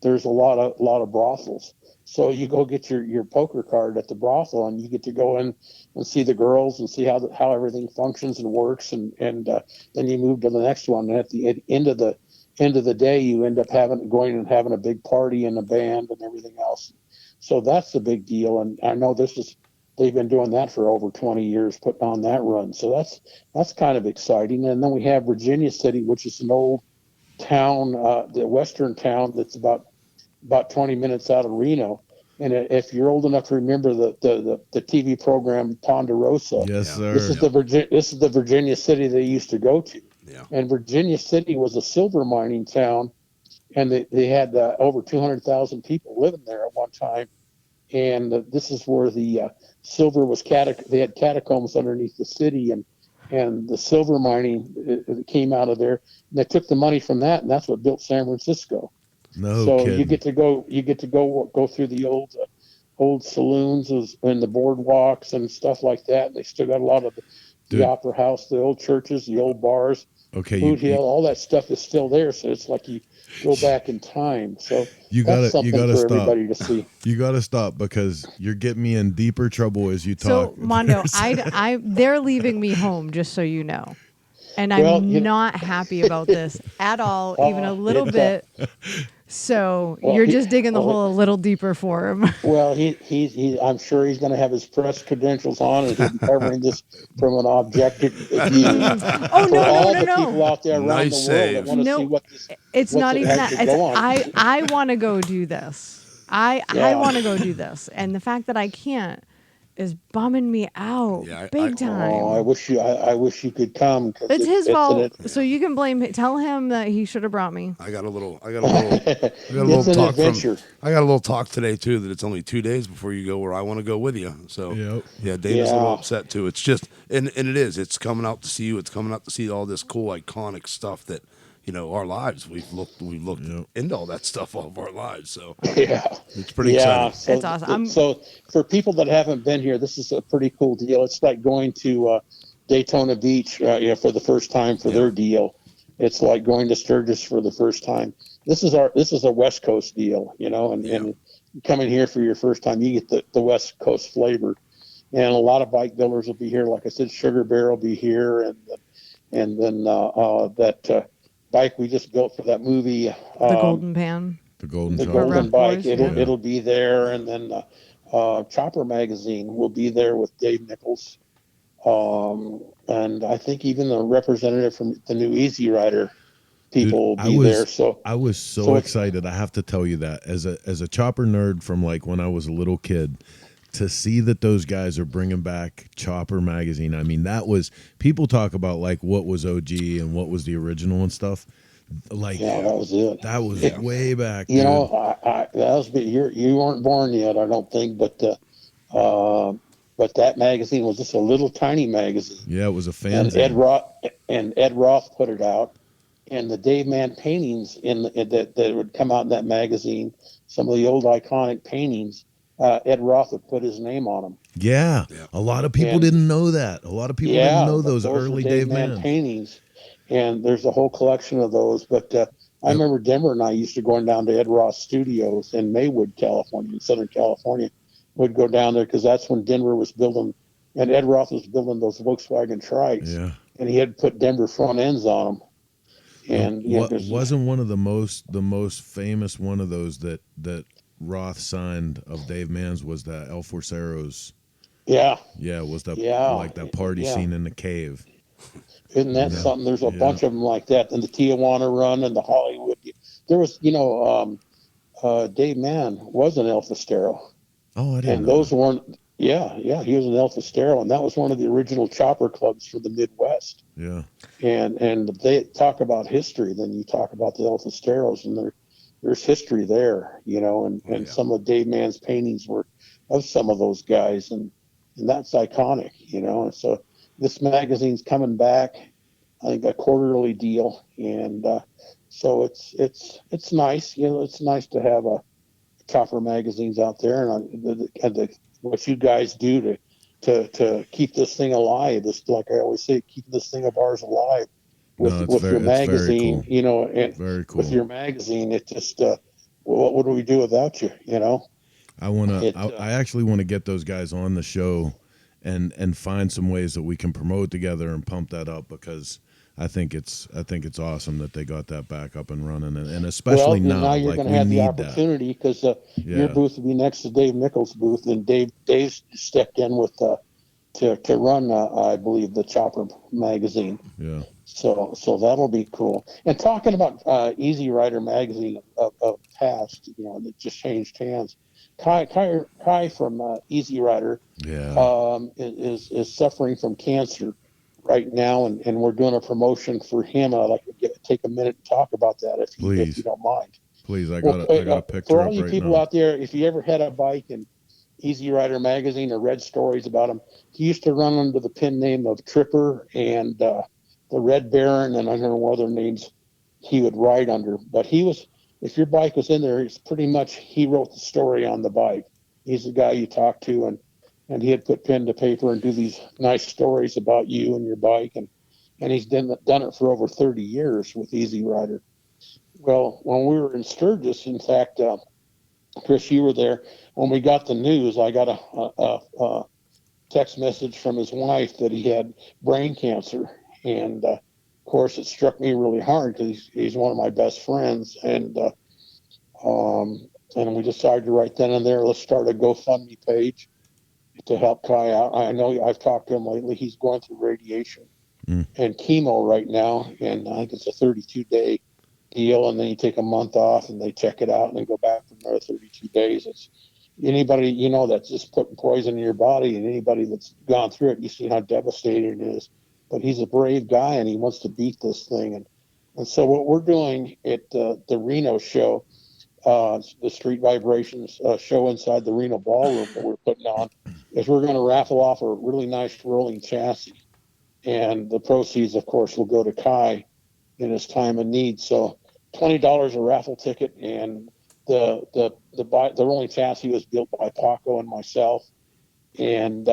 There's a lot of brothels. So you go get your poker card at the brothel, and you get to go in and see the girls and see how everything functions and works, and then you move to the next one. And at the end of the day, you end up going and having a big party and a band and everything else. So that's the big deal. And I know they've been doing that for over 20 years, putting on that run. So that's kind of exciting. And then we have Virginia City, which is an old town, the western town that's about 20 minutes out of Reno. And if you're old enough to remember the TV program Ponderosa, yes, sir. This is the Virginia City they used to go to. Yeah. And Virginia City was a silver mining town, and they had over 200,000 people living there at one time. And this is where the silver was they had catacombs underneath the city, and the silver mining it came out of there. And they took the money from that, and that's what built San Francisco. No so kidding. you get to go through the old saloons and the boardwalks and stuff like that. And they still got a lot of the Opera House, the old churches, the old bars. Okay, Boot Hill, all that stuff is still there, so it's like you go back in time. So you that's gotta something stop. for everybody to see. You gotta stop, because you're getting me in deeper trouble as you talk. So Mondo, they're leaving me home, just so you know, and I'm not happy about this at all, even a little bit. So you're just digging the hole a little deeper for him. Well, I'm sure he's going to have his press credentials on, and he'll be covering this from an objective view. Oh, for no, all no, the no. people out there around the world that want to see what this. It's not even that. It's, I want to go do this. I want to go do this, and the fact that I can't is bumming me out big time. Oh, I wish you could come. It's his fault. So you can blame him. Tell him that he should have brought me. I got a little talk adventure. I got a little talk today too, that it's only 2 days before you go where I want to go with you. So Dana's a little upset too. It's just and it is. It's coming out to see you. It's coming out to see all this cool iconic stuff that, our lives. We've looked into all that stuff all of our lives. So it's pretty exciting. So, it's awesome. So for people that haven't been here, this is a pretty cool deal. It's like going to Daytona Beach, for the first time for their deal. It's like going to Sturgis for the first time. This is a West Coast deal, and coming here for your first time, you get the West Coast flavor. And a lot of bike builders will be here. Like I said, Sugar Bear will be here, and then that bike we just built for that movie, the Golden Pan, the Golden Bike. It'll be there, and then Chopper Magazine will be there with Dave Nichols, and I think even the representative from the new Easy Rider people will be there. So I was so excited. I have to tell you that as a Chopper nerd from like when I was a little kid, to see that those guys are bringing back Chopper Magazine. I mean, that was, people talk about like what was OG and what was the original and stuff. Like, that was it. That was way back. I that was you weren't born yet, I don't think, but that magazine was just a little tiny magazine. Yeah, it was a fanzine. And Ed Roth put it out, and the Dave Mann paintings that would come out in that magazine, some of the old iconic paintings. Ed Roth would put his name on them. Yeah. A lot of people didn't know that. A lot of people didn't know those early Dave Mann paintings. And there's a whole collection of those. But I remember Denver and I used to going down to Ed Ross Studios in Maywood, California, in Southern California. We'd go down there because that's when Denver was building, and Ed Ross was building those Volkswagen trikes, Yeah. and he had put Denver front ends on them. And what wasn't one of the most famous one of those that Roth signed of Dave Mann's was that El Forceros. Yeah. Yeah, was that Yeah. like that party Yeah. scene in the cave? Isn't that something? There's a bunch of them like that. And the Tijuana run and the Hollywood. There was, Dave Mann was an El Fistero. Oh, I didn't And know those that. weren't, yeah, he was an El Fistero. And that was one of the original chopper clubs for the Midwest. Yeah. And they talk about history, then you talk about the El Fisteros, and there's history there, and some of Dave Mann's paintings were of some of those guys, and that's iconic, and so this magazine's coming back, I think a quarterly deal, and so it's nice, it's nice to have a chopper magazines out there, and what you guys do to keep this thing alive. This, like I always say, keep this thing of ours alive with your magazine, very cool. and Very cool. with your magazine. It just, what would we do without you? I actually want to get those guys on the show and find some ways that we can promote together and pump that up, because I think it's awesome that they got that back up and running, and especially now you're like going to we have the need opportunity, because your Yeah. booth will be next to Dave Nichols' booth, and Dave stepped in with to run, I believe, the Chopper magazine. Yeah. So that'll be cool. And talking about Easy Rider magazine of past, that just changed hands. Kai from Easy Rider is suffering from cancer right now, and we're doing a promotion for him. I'd like to take a minute and talk about that if you don't mind. Please, I got a picture for up all you right people now. out there, if you ever had a bike and Easy Rider magazine or read stories about him, he used to run under the pen name of Tripper and the Red Baron, and I don't know what other names he would ride under. But if your bike was in there, it's pretty much he wrote the story on the bike. He's the guy you talk to, and he had put pen to paper and do these nice stories about you and your bike, and he's done it for over 30 years with Easy Rider. Well, when we were in Sturgis, in fact, Chris, you were there. When we got the news, I got a text message from his wife that he had brain cancer, and of course, it struck me really hard because he's one of my best friends, and we decided to right then and there, let's start a GoFundMe page to help Kai out. I know I've talked to him lately. He's going through radiation and chemo right now, and I think it's a 32-day deal, and then you take a month off and they check it out and then go back for another 32 days. It's anybody that's just putting poison in your body, and anybody that's gone through it, you see how devastating it is. But he's a brave guy, and he wants to beat this thing, and so what we're doing at the Reno show, the Street Vibrations show inside the Reno Ballroom that we're putting on, is we're going to raffle off a really nice rolling chassis, and the proceeds, of course, will go to Kai in his time of need. So $20 a raffle ticket, and the rolling chassis was built by Paco and myself, and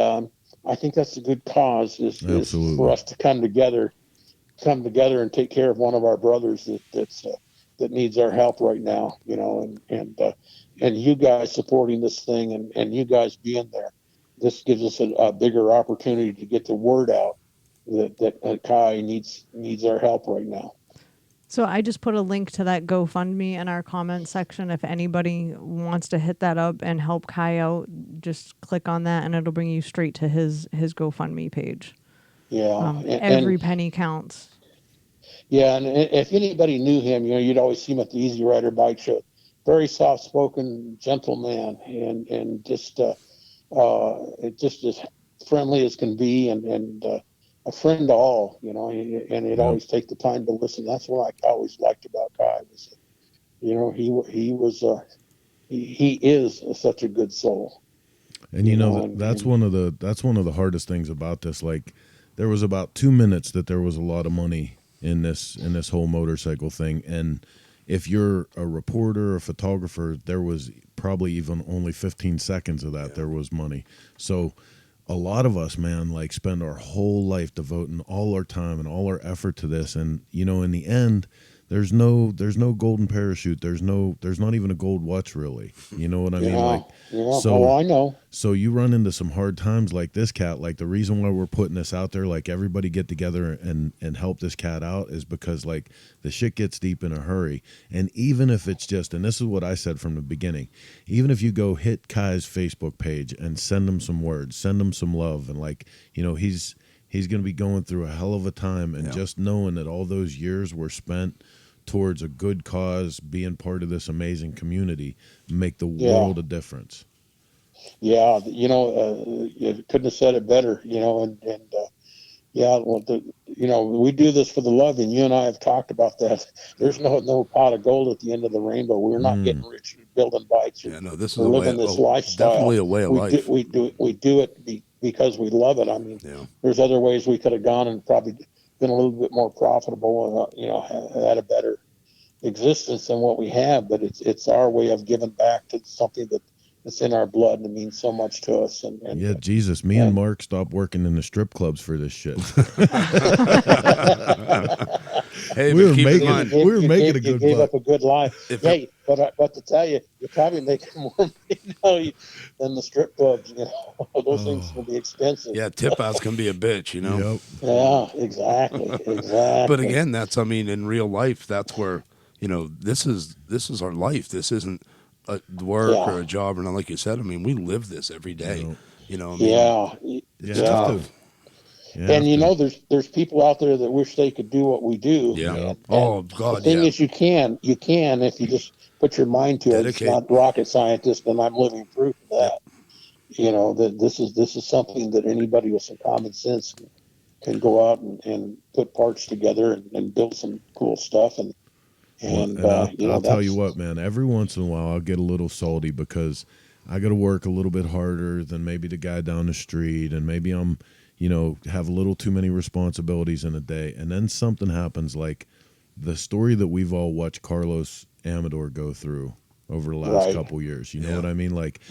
I think that's a good cause is for us to come together and take care of one of our brothers that needs our help right now, and you guys supporting this thing, and you guys being there. This gives us a bigger opportunity to get the word out that Kai needs our help right now. So I just put a link to that GoFundMe in our comment section. If anybody wants to hit that up and help Kai out, just click on that and it'll bring you straight to his GoFundMe page. Yeah. Every penny counts. Yeah, and if anybody knew him, you'd always see him at the Easy Rider Bike Show. Very soft-spoken, gentle man, and just just as friendly as can be, and a friend to all, and he'd always take the time to listen. That's what I always liked about Kai. He is such a good soul. And that's one of the hardest things about this. Like, there was about 2 minutes that there was a lot of money in this whole motorcycle thing, and if you're a reporter or photographer, there was probably even only 15 seconds of that there was money. So a lot of us, man, like, spend our whole life devoting all our time and all our effort to this, and in the end, there's no golden parachute. There's not even a gold watch really. You know what I mean? Like, so I know. so you run into some hard times like this cat. Like, the reason why we're putting this out there, like, everybody get together and help this cat out, is because, like, the shit gets deep in a hurry. And even if it's just, and this is what I said from the beginning, even if you go hit Kai's Facebook page and send him some words, send him some love, and, like, you know, he's going to be going through a hell of a time, and just knowing that all those years were spent towards a good cause, being part of this amazing community, make the world a difference. Yeah, you couldn't have said it better, well, we do this for the love, and you and I have talked about that. There's no pot of gold at the end of the rainbow. We're not getting rich building bikes. This is we're living this lifestyle. Definitely a way of life. We do it because we love it. I mean, there's other ways we could have gone and probably been a little bit more profitable, had a better existence than what we have. But it's our way of giving back to something that's in our blood and it means so much to us. And yeah, Jesus, me and Mark stopped working in the strip clubs for this shit. Hey, we were making a good gave buck. Up a good life. But to tell you, you're probably making more money than the strip clubs. Those things can be expensive. Yeah, tip outs can be a bitch. Yep. Yeah, exactly. But again, in real life, that's where this is our life. This isn't a work or a job or not. Like you said, I mean, we live this every day. It's tough. And there's people out there that wish they could do what we do. Yeah. And God. The thing is, you can if you just put your mind to Dedicate. it. It's not rocket scientist, and I'm living proof of that. That this is something that anybody with some common sense can go out and put parts together and build some cool stuff. I'll tell you what, man, every once in a while I'll get a little salty because I got to work a little bit harder than maybe the guy down the street, and maybe I'm, have a little too many responsibilities in a day. And then something happens, like the story that we've all watched Carlos Amador go through over the last couple years. You know what I mean? Like,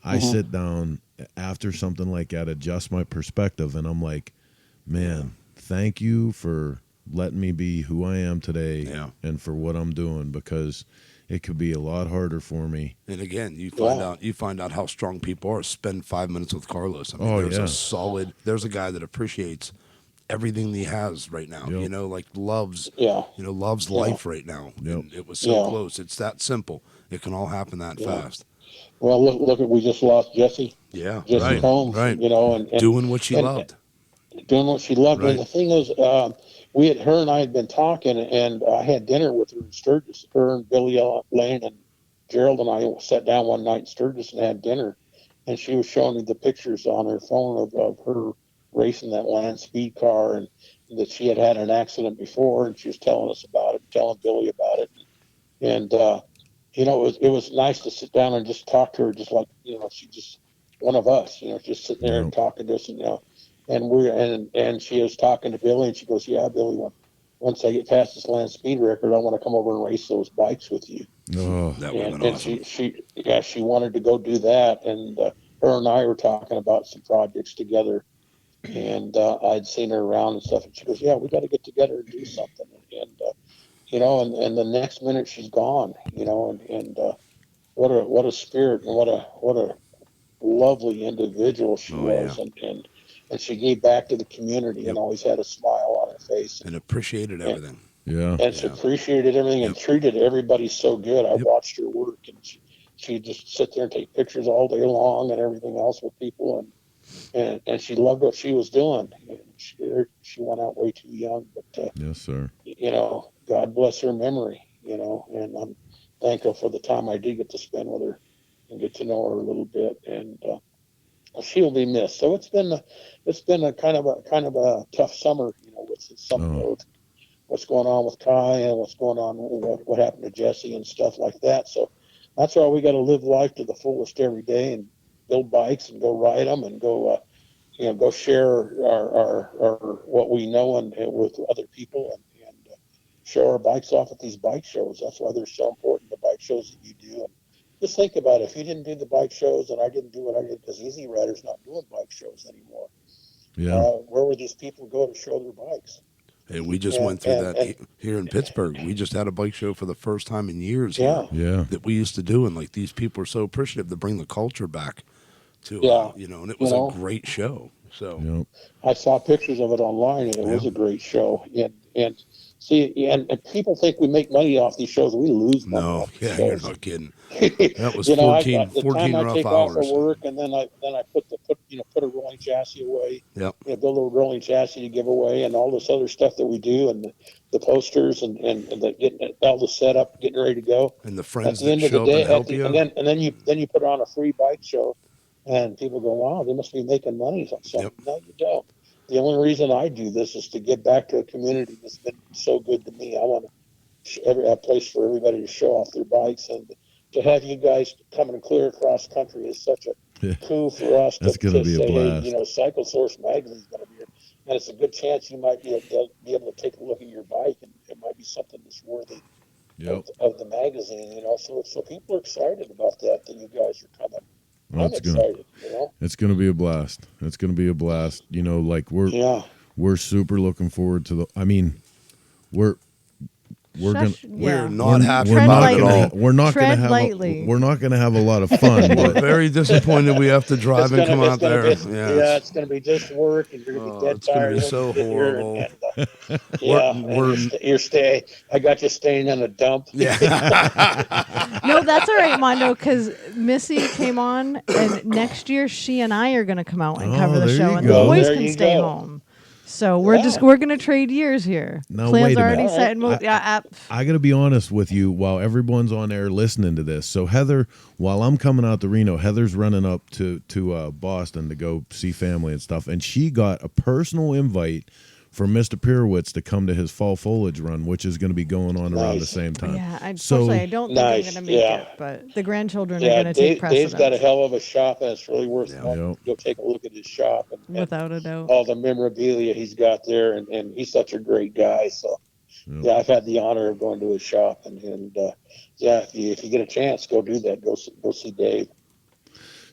I sit down after something like that, adjust my perspective, and I'm like, man, thank you for letting me be who I am today and for what I'm doing, because it could be a lot harder for me. And again, you find out how strong people are. Spend 5 minutes with Carlos. I mean, there's a guy that appreciates everything he has right now. Loves life right now. And it was so close. It's that simple. It can all happen that fast. Well, look we just lost Jesse. Yeah, Jesse Combs. Right. And doing what she loved. Doing what she loved. Right. And the thing is, her and I had been talking, and I had dinner with her in Sturgis. Her and Billy Lane and Gerald and I sat down one night in Sturgis and had dinner, and she was showing me the pictures on her phone of her racing that land speed car, and that she had an accident before, and she was telling us about it, telling Billy about it, and it was nice to sit down and just talk to her, just like she's just one of us, just sitting there and talking to us, and she was talking to Billy, and she goes, "Yeah, Billy, once I get past this land speed record, I want to come over and race those bikes with you." Oh, that would have been awesome. She wanted to go do that, and her and I were talking about some projects together, and I'd seen her around and stuff, and she goes, "Yeah, we got to get together and do something," and the next minute she's gone, and what a spirit and what a lovely individual she was, and she gave back to the community and always had a smile on her face and appreciated everything. She appreciated everything and treated everybody so good. I watched her work, and she'd just sit there and take pictures all day long and everything else with people, and she loved what she was doing. She went out way too young, but yes, sir. God bless her memory. And I'm thankful for the time I did get to spend with her and get to know her a little bit, and she'll be missed. So it's been a kind of a tough summer, with what's going on with Kai and what's going on, what happened to Jesse and stuff like that. So that's why we got to live life to the fullest every day and build bikes and go ride them and go share our what we know and with other people and show our bikes off at these bike shows. That's why they're so important, the bike shows that you do. And just think about it. If you didn't do the bike shows and I didn't do what I did, because Easy Rider's not doing bike shows anymore. Yeah. Where would these people go to show their bikes? Hey, we just and went through that and here in Pittsburgh. We just had a bike show for the first time in years here yeah, Yeah. that we used to do, and like these people are so appreciative to bring the culture back to yeah. and it You was a know, great show. So Yep. I saw pictures of it online, and it yeah, was a great show. And see, and people think we make money off these shows. We lose money no, off these yeah, you're shows. not kidding. That was You know, the time 14 I rough take off of hours. work, and then I put a rolling chassis away. Yep. Build a rolling chassis to give away, and all this other stuff that we do, and the posters, and the getting all the setup, getting ready to go. And the At friends the that end of the show up and day, help you. and then you put on a free bike show, and people go, "Wow, they must be making money on Yep. something." No, you don't. The only reason I do this is to give back to a community that's been so good to me. I want a place for everybody to show off their bikes, and to have you guys coming clear across country is such a Yeah. coup for us That's gonna to be a say, hey, blast. Cycle Source magazine is going to be here, and it's a good chance you might be able to take a look at your bike, and it might be something that's worthy Yep. of the magazine, So people are excited about that you guys are coming. Well, I'm excited. it's gonna be a blast. It's gonna be a blast. Like Yeah. we're super looking forward to the. I mean, we're we're gonna. Shush, We're yeah. not happy Tread about it lightly. at all. We're not gonna Tread have. lightly. We're not gonna have a lot of fun. We're But very disappointed we have to drive and come out there. It's going to be just work, and you're going to be dead It's going to tired be when so you get here. horrible. You're staying. I got you staying in a dump. Yeah. No, that's all right, Mondo, because Missy came on, and next year she and I are going to come out and cover the there show, you and go. the boys There can you stay go. home. So we're going to trade years here. Now, Plans wait a already minute. set in motion. I got to be honest with you while everyone's on air listening to this. So Heather, while I'm coming out to Reno, Heather's running up to Boston to go see family and stuff, and she got a personal invite for Mr. Pirowitz to come to his fall foliage run, which is going to be going on around the Nice. same time. Yeah, unfortunately, I don't think I'm Nice, going to make yeah. it, but the grandchildren are going to take Dave's got a precedence, hell of a shop, and it's really worth Yeah. going Yep. to go take a look at his shop and without a doubt. all the memorabilia he's got there, and he's such a great guy. So Yep. yeah, I've had the honor of going to his shop, and if you get a chance, go do that. Go see Dave.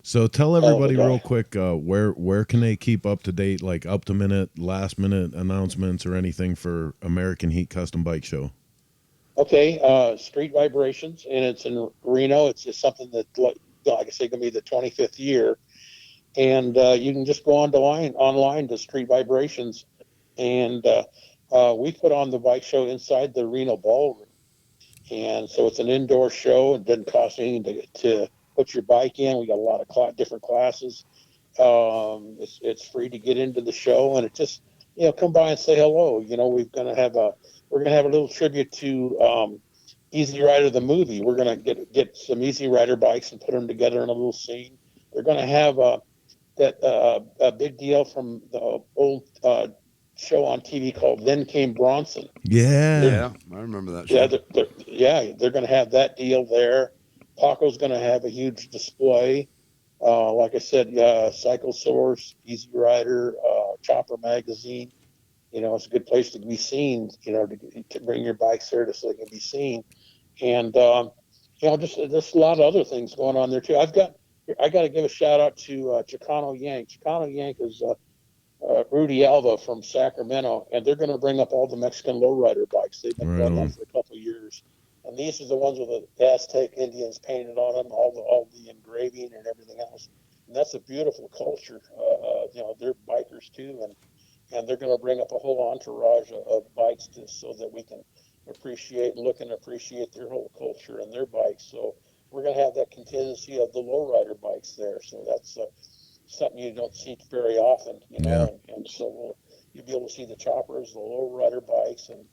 So tell Hell of a everybody guy. real quick where can they keep up to date, like up to minute, last minute announcements or anything for American Heat Custom Bike Show. Okay, Street Vibrations, and it's in Reno. It's just something that, like I say, going to be the 25th year, and you can just go online to Street Vibrations, and we put on the bike show inside the Reno Ballroom, and so it's an indoor show. It doesn't cost anything to put your bike in. We got a lot of different classes. It's free to get into the show, and it just come by and say hello. We're gonna have a little tribute to Easy Rider the movie. We're gonna get some Easy Rider bikes and put them together in a little scene. They're gonna have a big deal from the old show on TV called Then Came Bronson. Yeah. I remember that show. They're going to have that deal there. Paco's going to have a huge display. Like I said, Cycle Source, Easy Rider, Chopper Magazine. It's a good place to be seen. To bring your bikes there so they can be seen. And just a lot of other things going on there too. I got to give a shout out to Chicano Yank. Chicano Yank is Rudy Alva from Sacramento, and they're going to bring up all the Mexican lowrider bikes. They've been doing that for a couple of years, and these are the ones with the Aztec Indians painted on them, all the engraving and everything else. And that's a beautiful culture. They're bikers too, and they're going to bring up a whole entourage of bikes so that we can look and appreciate their whole culture and their bikes. So we're going to have that contingency of the lowrider bikes there. So that's something you don't see very often, Yeah. and so you'll be able to see the choppers, the lowrider bikes, and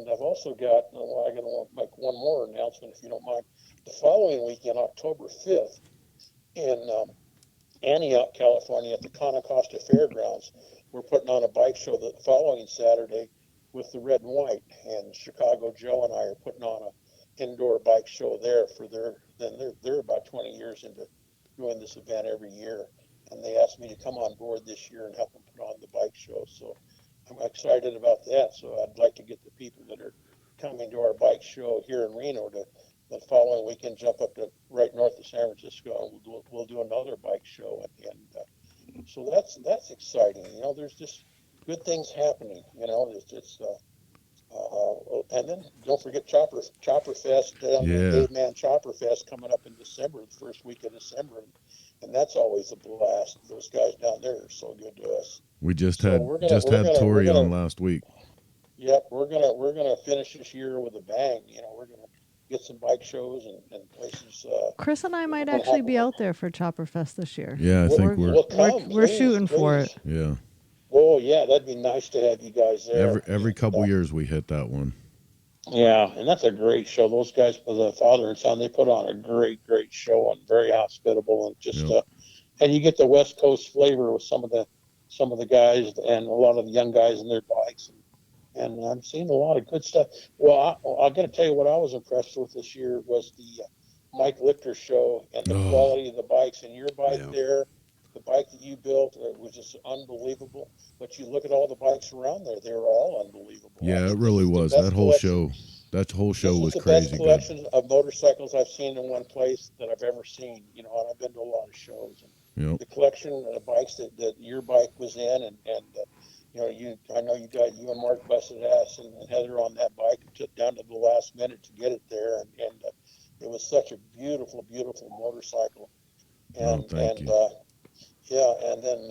I've also got, I'm going to make one more announcement if you don't mind. The following weekend, October 5th, in Antioch, California, at the Costa Fairgrounds, we're putting on a bike show the following Saturday with the Red and White, and Chicago Joe and I are putting on an indoor bike show there they're about 20 years into doing this event every year. And they asked me to come on board this year and help them put on the bike show. So I'm excited about that. So I'd like to get the people that are coming to our bike show here in Reno to the following weekend jump up to right north of San Francisco, and we'll do another bike show. And so that's exciting. There's just good things happening. And then don't forget Chopper Fest, Yeah. Dave Man Chopper Fest coming up in December, the first week of December, and that's always a blast. Those guys down there are so good to us. We just So had Tori on last week. Yep, we're gonna finish this year with a bang. We're gonna get some bike shows and places. Chris and I might actually be out there for Chopper Fest this year. Yeah, I think we're shooting for it. Yeah. Oh yeah, that'd be nice to have you guys there. Every couple years we hit that one. Yeah, and that's a great show. Those guys, the father and son, they put on a great show and very hospitable and just and you get the West Coast flavor with some of the guys and a lot of the young guys and their bikes. And I'm seeing a lot of good stuff. Well, I got to tell you what I was impressed with this year was the Mike Lichter show and the quality of the bikes. And your bike there, the bike that you built, was just unbelievable. But you look at all the bikes around there; they're all unbelievable. Yeah, it really was. That whole show was crazy. The best collection of motorcycles I've seen in one place that I've ever seen. And I've been to a lot of shows. And the collection of bikes that your bike was in, and I know you and Mark busted ass and Heather on that bike and took down to the last minute to get it there, and it was such a beautiful motorcycle. And thank you. And then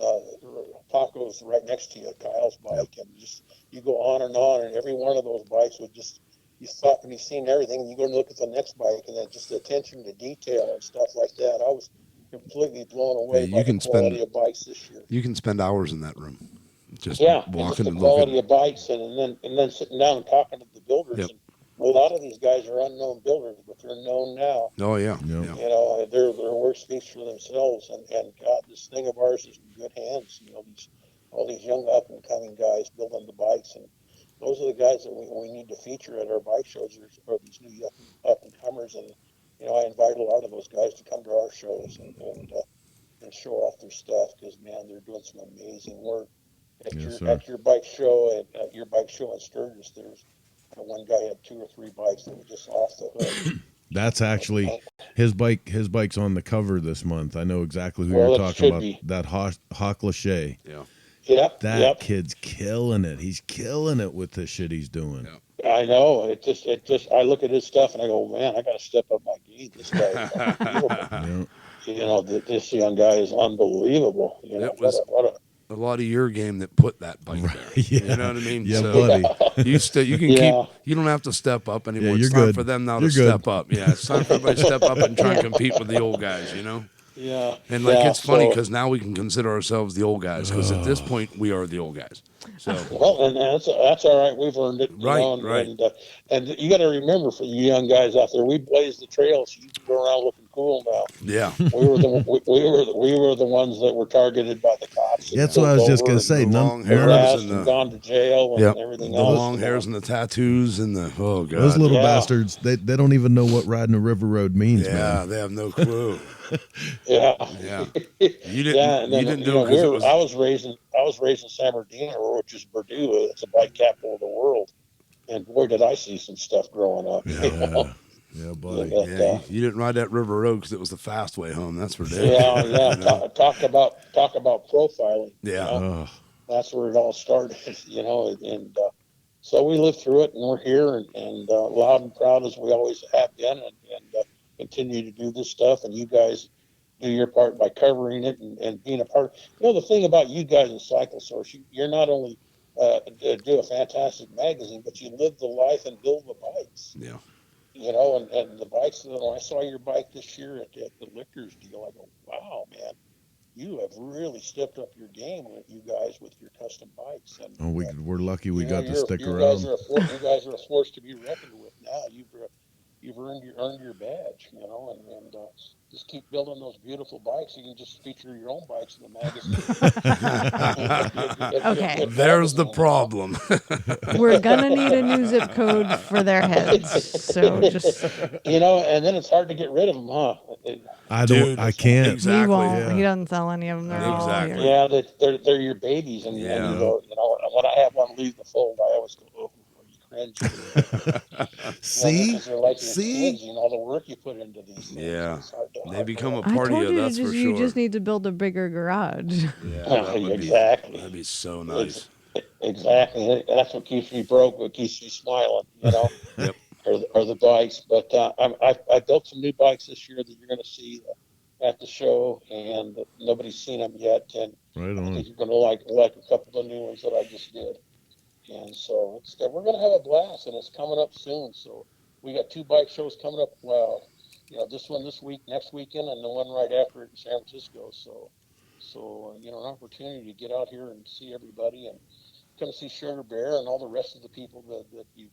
Paco's right next to you, Kyle's bike, and just you go on, and every one of those bikes would just you thought you've seen everything, and you go and look at the next bike, and then just the attention to detail and stuff like that. I was completely blown away by the quality of bikes this year. You can spend hours in that room. Just walking and the quality of bikes, and then sitting down and talking to the builders. Yep. And a lot of these guys are unknown builders, but they're known now. Oh yeah. Their work speaks for themselves. And God, this thing of ours is in good hands. All these young up and coming guys building the bikes, and those are the guys that we need to feature at our bike shows. Are these new up and comers, and I invite a lot of those guys to come to our shows and show off their stuff because man, they're doing some amazing work. At your bike show in Sturgis, there's one guy had 2 or 3 bikes that were just off the hook. That's actually his bike. His bike's on the cover this month. I know exactly who you're talking about. That Hawk Lachey. Yeah. That kid's killing it. He's killing it with the shit he's doing. Yeah. I know. It just. I look at his stuff and I go, man, I got to step up my game. This guy is unbelievable. This young guy is unbelievable. A lot of your game that put that bike there. Yeah. You know what I mean? Yeah, buddy. You can keep. You don't have to step up anymore. Yeah, it's time for them now to step up. Yeah, it's time for everybody to step up and try and compete with the old guys. Yeah. And it's funny because now we can consider ourselves the old guys because at this point we are the old guys. So well, and that's all right. We've learned it. Right. And you got to remember for you young guys out there, we blazed the trails. You can go around looking cool now. Yeah. we were the ones that were targeted by the cops. That's what I was just gonna say. Long hairs and gone to jail and everything the else. The long hairs and the tattoos and the god. Those little bastards. They don't even know what riding a river road means. Yeah, man. they have no clue. Yeah. You didn't do it because it was. I was raised in San Bernardino, which is Purdue. It's a bike capital of the world. And boy, did I see some stuff growing up. Yeah. Yeah, buddy. You didn't ride that river road because it was the fast way home. That's for damn. Yeah. Talk about profiling. Yeah. That's where it all started. And so we lived through it, and we're here, and loud and proud as we always have been, and continue to do this stuff. And you guys do your part by covering it and being a part. The thing about you guys in Cycle Source, you're not only do a fantastic magazine, but you live the life and build the bikes. Yeah. And the bikes, when I saw your bike this year at the Liquors deal, I go, wow, man, you have really stepped up your game, you guys, with your custom bikes. And we're lucky we got to stick around. You guys are a force to be reckoned with now. You've earned your badge, and just keep building those beautiful bikes. You can just feature your own bikes in the magazine. Okay. There's the problem. We're gonna need a new zip code for their heads. So just and then it's hard to get rid of them, huh? I can't. Exactly. He won't. Yeah. He doesn't sell any of them. They're all here. Yeah, they're your babies, and when I have one leave the fold, I always go, oh. See, kids, all the work you put into these things. Yeah, they become a I part of told you. you, That's for sure. you just need to build a bigger garage. Yeah, exactly. That'd be so nice. Exactly. That's what keeps me broke. What keeps me smiling. Yep. Are the bikes. But I built some new bikes this year that you're going to see at the show, and nobody's seen them yet. And Right I on. think you're going to like a couple of new ones that I just did. And so we're going to have a blast, and it's coming up soon. So we got 2 bike shows coming up. Well, this one this week, next weekend, and the one right after it in San Francisco. So an opportunity to get out here and see everybody and come see Sugar Bear and all the rest of the people that you've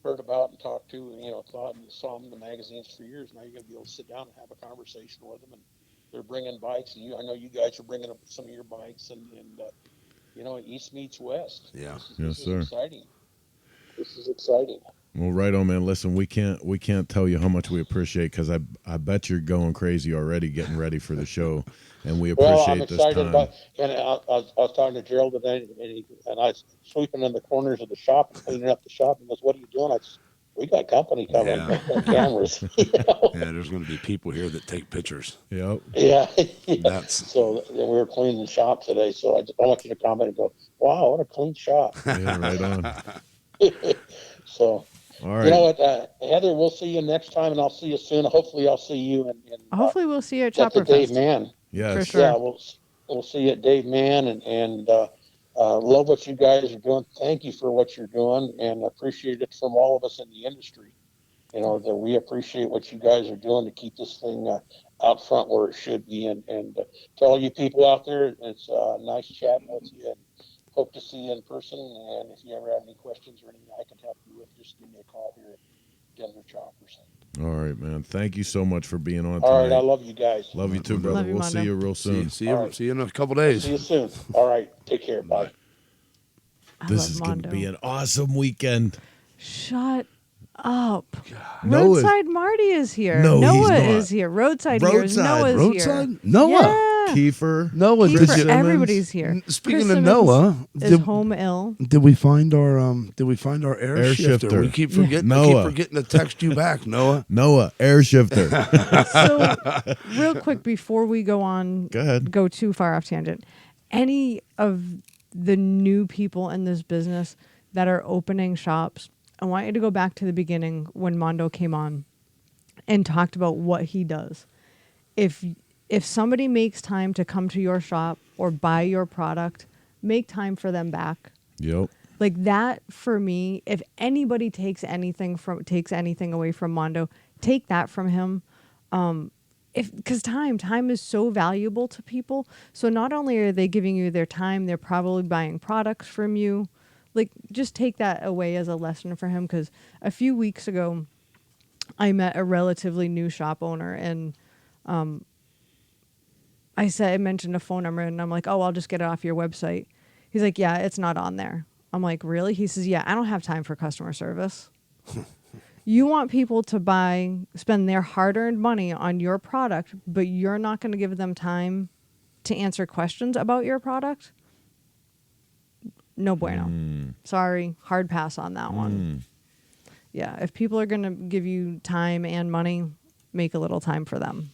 heard about and talked to, and thought and saw them in the magazines for years. Now you're going to be able to sit down and have a conversation with them, and they're bringing bikes. And I know you guys are bringing up some of your bikes, and East meets West. Yeah. Yes, This sir. is exciting. This is exciting. Well, right on, man. Listen, we can't tell you how much we appreciate, because I bet you're going crazy already getting ready for the show, and we Well, appreciate I'm this excited time. about, and I was talking to Gerald today, and I was sweeping in the corners of the shop and cleaning up the shop. And he goes, "What are you doing?" I said, "We got company coming, Yeah. on cameras." Yeah, there's going to be people here that take pictures. Yep. Yeah. That's So we were cleaning the shop today. So I want you to comment and go, "Wow, what a clean shop." Yeah, right on. So, All right. you know what, Heather, we'll see you next time, and I'll see you soon. Hopefully I'll see you Hopefully, we'll see you at at the Chopper Dave Fest. Mann. Yes. For sure. Yeah, we'll see you at Dave Mann, and love what you guys are doing. Thank you for what you're doing, and appreciate it from all of us in the industry. That we appreciate what you guys are doing to keep this thing out front where it should be. And to all you people out there, it's nice chatting with you, and hope to see you in person. And if you ever have any questions or anything I can help you with, just give me a call here at Denver Choppers. All right, man. Thank you so much for being on All tonight. right, I love you guys. Love you too, brother. Love you, We'll Mondo. see you real soon. see you, All right. see you in a couple days. See you soon. All right, take care. Bye. I This love is going to Mondo. be an awesome weekend. Shut up. Noah- Roadside Marty is here. No, he's Noah not. is here. Roadside here. Roadside. Noah's Roadside? here. Noah. Yeah. Kiefer. Noah, Kiefer, did Simmons. everybody's here. Speaking Chris of Simmons Noah, is home ill. did we find our air, Air shifter? shifter. We keep forgetting. I Noah. keep forgetting to text you back, Noah. Noah, air shifter. So, real quick before we go on, Go ahead. go too far off tangent. Any of the new people in this business that are opening shops, I want you to go back to the beginning when Mondo came on and talked about what he does. If somebody makes time to come to your shop or buy your product, make time for them back. Yep. Like that for me, if anybody takes anything away from Mondo, take that from him. Because time is so valuable to people. So not only are they giving you their time, they're probably buying products from you. Like just take that away as a lesson for him. Because a few weeks ago, I met a relatively new shop owner, and I mentioned a phone number, and I'm like, "Oh, I'll just get it off your website." He's like, "Yeah, it's not on there." I'm like, "Really?" He says, "Yeah, I don't have time for customer service." You want people to spend their hard-earned money on your product, but you're not going to give them time to answer questions about your product? No bueno. Sorry, hard pass on that one. Yeah, if people are going to give you time and money, make a little time for them.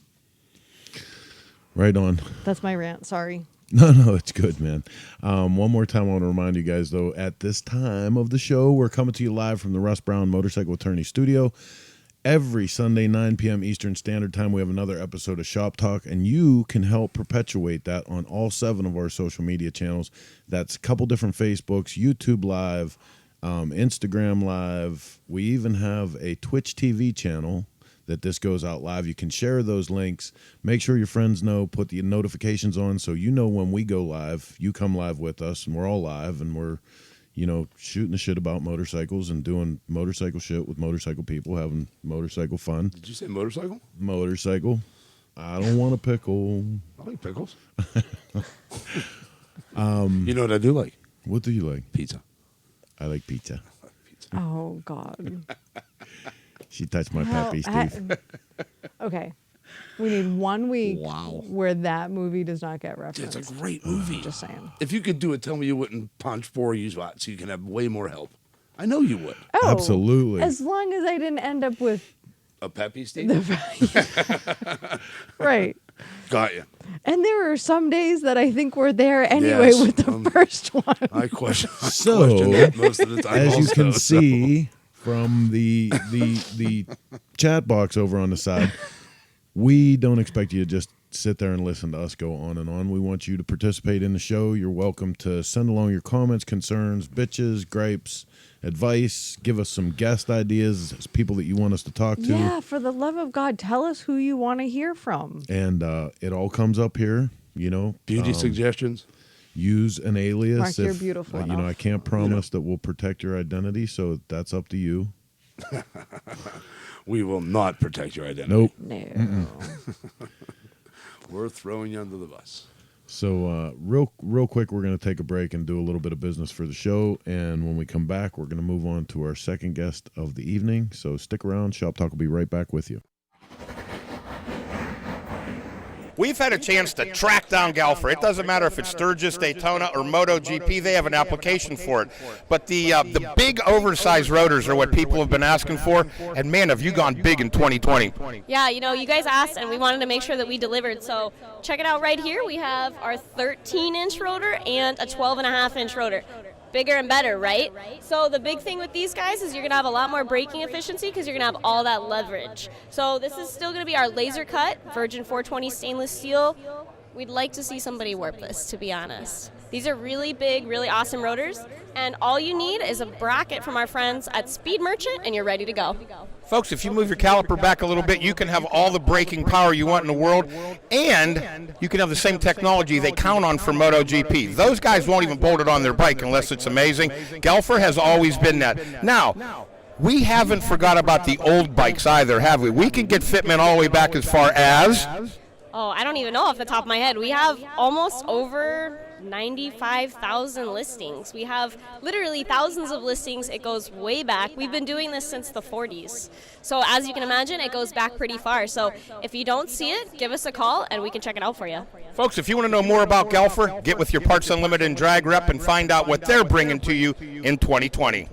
Right on. That's my rant. Sorry. No, it's good, man. One more time, I want to remind you guys, though, at this time of the show, we're coming to you live from the Russ Brown Motorcycle Attorney Studio. Every Sunday, 9 p.m. Eastern Standard Time, we have another episode of Shop Talk, and you can help perpetuate that on all 7 of our social media channels. That's a couple different Facebooks, YouTube Live, Instagram Live. We even have a Twitch TV channel that this goes out live. You can share those links. Make sure your friends know. Put the notifications on so you know when we go live. You come live with us, and we're all live, and we're shooting the shit about motorcycles and doing motorcycle shit with motorcycle people, having motorcycle fun. Did you say motorcycle? Motorcycle. I don't want a pickle. I like pickles. You know what I do like? What do you like? Pizza. I like pizza. Oh, God. She touched my peppy, Steve. Okay. We need 1 week Wow. where that movie does not get referenced. It's a great movie. Just saying. If you could do it, tell me you wouldn't punch 4 use so you can have way more help. I know you would. Oh, Absolutely. As long as I didn't end up with A peppy, Steve? right. Got you. And there are some days that I think we're there anyway Yes, with the first one. I question So, that most of the time. as you also, can so. see from the chat box over on the side, we don't expect you to just sit there and listen to us go on and on. We want you to participate in the show. You're welcome to send along your comments, concerns, bitches, gripes, advice. Give us some guest ideas, people that you want us to talk to. Yeah, for the love of God, tell us who you want to hear from. And it all comes up here, Beauty suggestions. Use an alias. Mark, you're beautiful I enough. can't promise that we'll protect your identity, so that's up to you. We will not protect your identity. Nope. No. We're throwing you under the bus. So real quick, we're going to take a break and do a little bit of business for the show. And when we come back, we're going to move on to our second guest of the evening. So stick around. Shop Talk will be right back with you. We've had a chance to track down Galfer. It doesn't matter if it's Sturgis, Daytona, or MotoGP. They have an application for it. But the big oversized rotors are what people have been asking for. And, man, have you gone big in 2020. Yeah, you guys asked, and we wanted to make sure that we delivered. So check it out right here. We have our 13-inch rotor and a 12.5-inch rotor. Bigger and better, right? So the big thing with these guys is you're going to have a lot more braking efficiency because you're going to have all that leverage. So this is still going to be our laser cut, virgin 420 stainless steel. We'd like to see somebody warp this, to be honest. These are really big, really awesome rotors, and all you need is a bracket from our friends at Speed Merchant, and you're ready to go. Folks, if you move your caliper back a little bit, you can have all the braking power you want in the world, and you can have the same technology they count on for MotoGP. Those guys won't even bolt it on their bike unless it's amazing. Galfer has always been that. Now, we haven't forgot about the old bikes either, have we? We can get fitment all the way back as far as... Oh, I don't even know off the top of my head. We have almost over 95,000 listings. We have literally thousands of listings. It goes way back. We've been doing this since the 40s. So as you can imagine, it goes back pretty far. So if you don't see it, give us a call and we can check it out for you. Folks, if you want to know more about Galfer, get with your Parts Unlimited and Drag Rep and find out what they're bringing to you in 2020.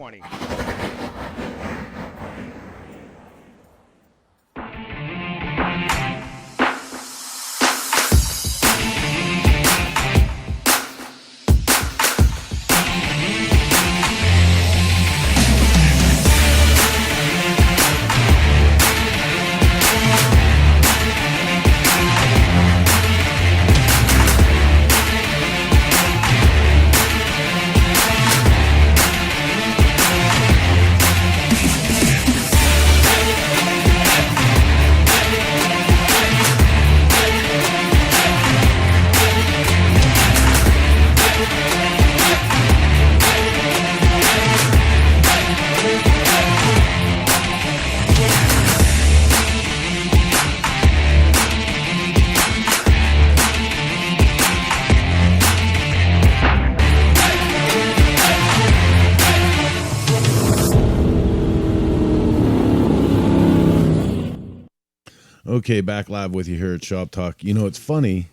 Okay, back live with you here at Shop Talk. It's funny.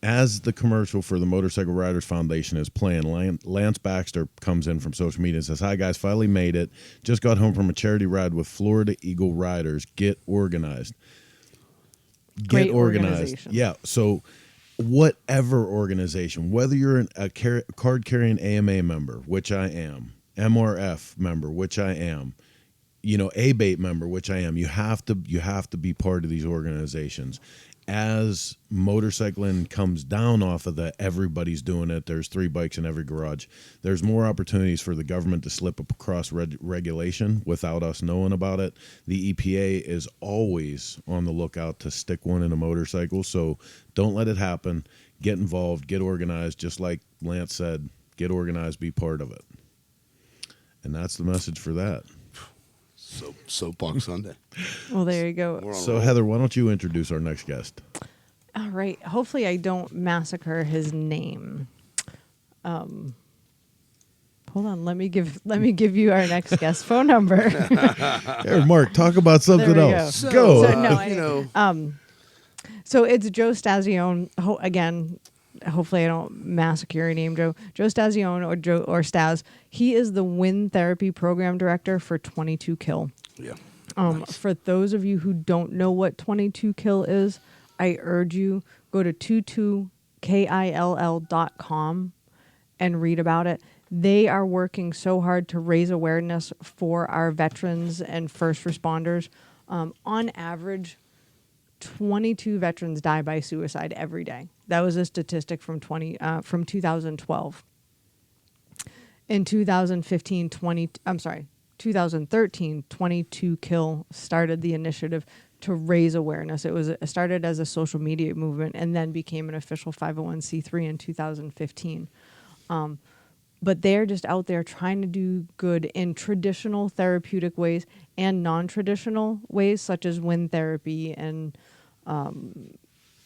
As the commercial for the Motorcycle Riders Foundation is playing, Lance Baxter comes in from social media and says, "Hi, guys, finally made it. Just got home from a charity ride with Florida Eagle Riders. Get organized." Great Get organized. organization. Yeah, so whatever organization, whether you're a card-carrying AMA member, which I am, MRF member, which I am, ABATE member, which I am, you have to be part of these organizations. As motorcycling comes down off of the everybody's doing it, there's 3 bikes in every garage, there's more opportunities for the government to slip across regulation without us knowing about it. The EPA is always on the lookout to stick one in a motorcycle, so don't let it happen. Get involved, get organized, just like Lance said, get organized, be part of it. And that's the message for that. Soapbox Sunday. Well, there you go. So, Heather, why don't you introduce our next guest? All right. Hopefully, I don't massacre his name. Hold on. Let me give you our next guest phone number. Here, Mark, talk about something There we else. go. Go. So it's Joe Stazione. Again, hopefully I don't massacre your name, Joe. Joe Stazione or Staz. He is the Wind Therapy Program Director for 22 Kill. Yeah. For those of you who don't know what 22 Kill is, I urge you, go to 22kill.com and read about it. They are working so hard to raise awareness for our veterans and first responders. On average, 22 veterans die by suicide every day. That was a statistic from 2012. In 2013, 22 Kill started the initiative to raise awareness. It started as a social media movement and then became an official 501c3 in 2015. But they're just out there trying to do good in traditional therapeutic ways and non-traditional ways, such as wind therapy and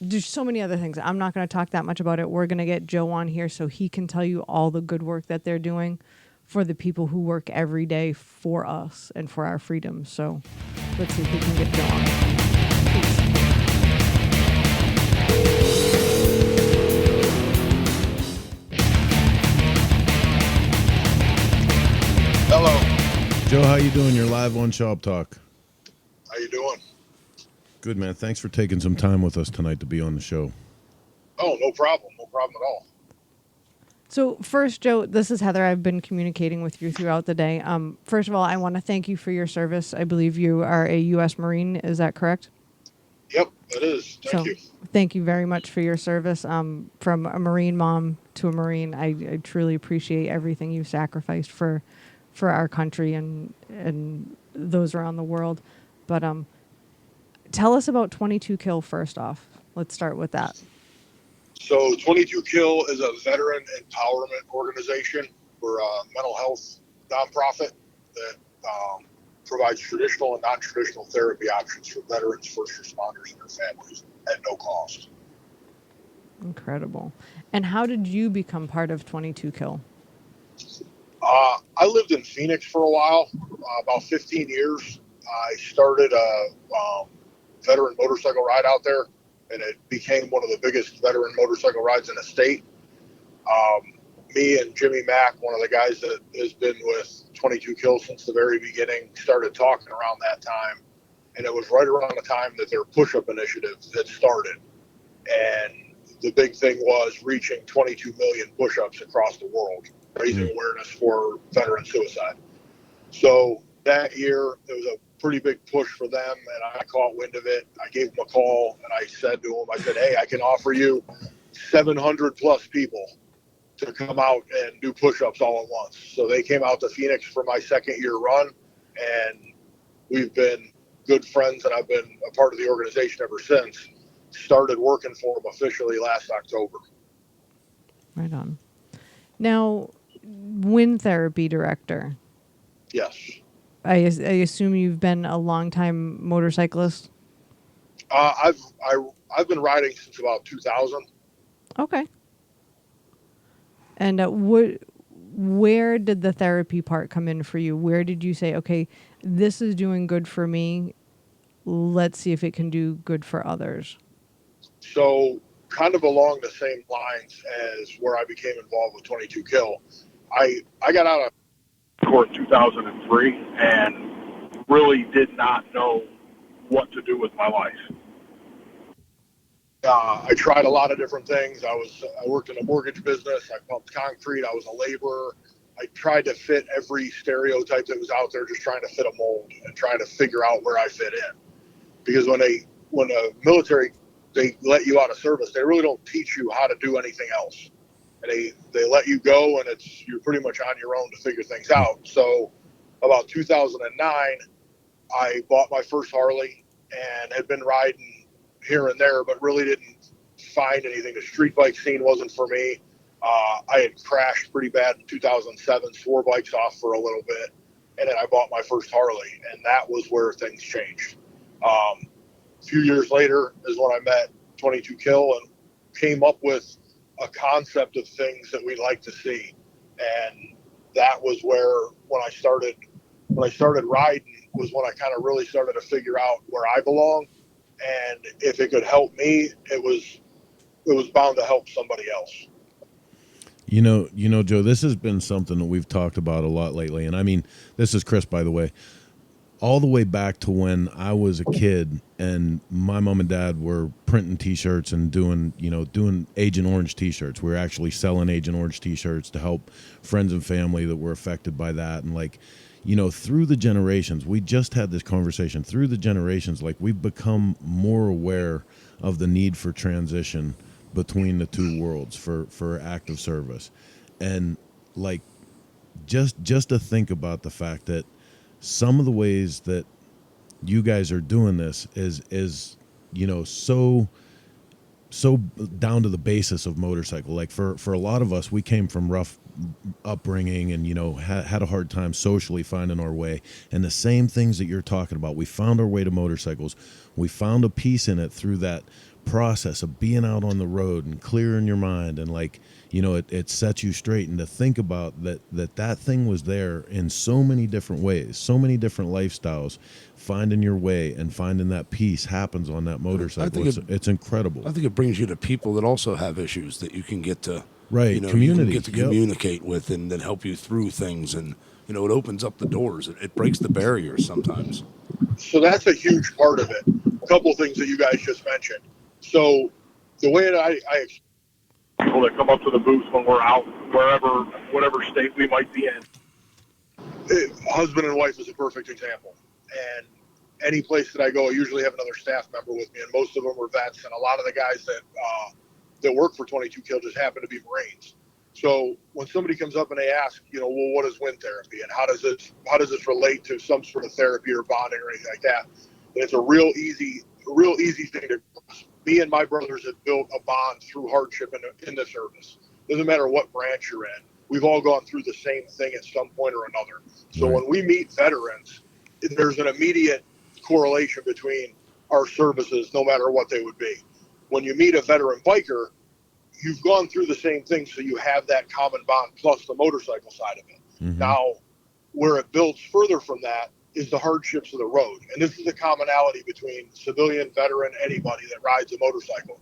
there's so many other things. I'm not going to talk that much about it. We're going to get Joe on here so he can tell you all the good work that they're doing for the people who work every day for us and for our freedom. So let's see if we can get Joe on. Please. Hello. Joe, how you doing? You're live on ShopTalk. How you doing? Good, man. Thanks for taking some time with us tonight to be on the show. Oh, no problem. No problem at all. So first, Joe, this is Heather. I've been communicating with you throughout the day. First of all, I want to thank you for your service. I believe you are a U.S. Marine. Is that correct? Yep, it is. Thank you. Thank you very much for your service. From a Marine mom to a Marine, I truly appreciate everything you've sacrificed for our country and those around the world. But tell us about 22 Kill first off. Let's start with that. So 22 Kill is a veteran empowerment organization. We're a mental health nonprofit that provides traditional and non-traditional therapy options for veterans, first responders, and their families at no cost. Incredible. And how did you become part of 22 Kill? I lived in Phoenix for a while, about 15 years. I started a veteran motorcycle ride out there, and it became one of the biggest veteran motorcycle rides in the state. Me and Jimmy Mack, one of the guys that has been with 22 Kill since the very beginning, started talking around that time. And it was right around the time that their push-up initiative had started. And the big thing was reaching 22 million push-ups across the world, raising awareness for veteran suicide. So that year, it was a pretty big push for them, and I caught wind of it. I gave them a call, and I said to them, hey, I can offer you 700 plus people to come out and do push-ups all at once. So they came out to Phoenix for my second year run, and we've been good friends, and I've been a part of the organization ever since. Started working for them officially last October. Right on. Now, wind therapy director. Yes. I assume you've been a long-time motorcyclist? I've been riding since about 2000. Okay. And where did the therapy part come in for you? Where did you say, okay, this is doing good for me. Let's see if it can do good for others? So kind of along the same lines as where I became involved with 22 Kill. I got out of court in 2003 and really did not know what to do with my life. I tried a lot of different things. I worked in a mortgage business. I pumped concrete. I was a laborer. I tried to fit every stereotype that was out there, just trying to fit a mold and trying to figure out where I fit in. Because when a military, they let you out of service, they really don't teach you how to do anything else. And they let you go, and you're pretty much on your own to figure things out. So about 2009, I bought my first Harley and had been riding here and there, but really didn't find anything. The street bike scene wasn't for me. I had crashed pretty bad in 2007, swore bikes off for a little bit, and then I bought my first Harley, and that was where things changed. A few years later is when I met 22 Kill and came up with a concept of things that we'd like to see. And that was where, when I started riding, was when I kind of really started to figure out where I belong. And if it could help me, it was bound to help somebody else. You know, Joe, this has been something that we've talked about a lot lately. And I mean, this is Chris, by the way. all the way back to when I was a kid and my mom and dad were printing T-shirts and doing Agent Orange T-shirts. We were actually selling Agent Orange T-shirts to help friends and family that were affected by that. And like, through the generations, we just had this conversation. Through the generations, like, we've become more aware of the need for transition between the two worlds for active service. And like, just to think about the fact that some of the ways that you guys are doing this is so down to the basis of motorcycle. Like for a lot of us, we came from rough upbringing and had a hard time socially finding our way, and the same things that you're talking about, we found our way to motorcycles. We found a peace in it through that process of being out on the road and clearing your mind, and like, it sets you straight. And to think about that thing was there in so many different ways, so many different lifestyles. Finding your way and finding that peace happens on that motorcycle. It's incredible. I think it brings you to people that also have issues that you can get to, community. You can get to communicate with and then help you through things. And, it opens up the doors. It breaks the barriers sometimes. So that's a huge part of it. A couple of things that you guys just mentioned. So the way that I People that come up to the booth when we're out, whatever state we might be in. Husband and wife is a perfect example. And any place that I go, I usually have another staff member with me, and most of them are vets. And a lot of the guys that work for 22 Kill just happen to be Marines. So when somebody comes up and they ask, well, what is wind therapy, and how does this relate to some sort of therapy or bonding or anything like that? And it's a real easy thing to. Me and my brothers have built a bond through hardship in the service. Doesn't matter what branch you're in. We've all gone through the same thing at some point or another. So when we meet veterans, there's an immediate correlation between our services, no matter what they would be. When you meet a veteran biker, you've gone through the same thing, so you have that common bond plus the motorcycle side of it. Mm-hmm. Now, where it builds further from that is the hardships of the road. And this is a commonality between civilian, veteran, anybody that rides a motorcycle,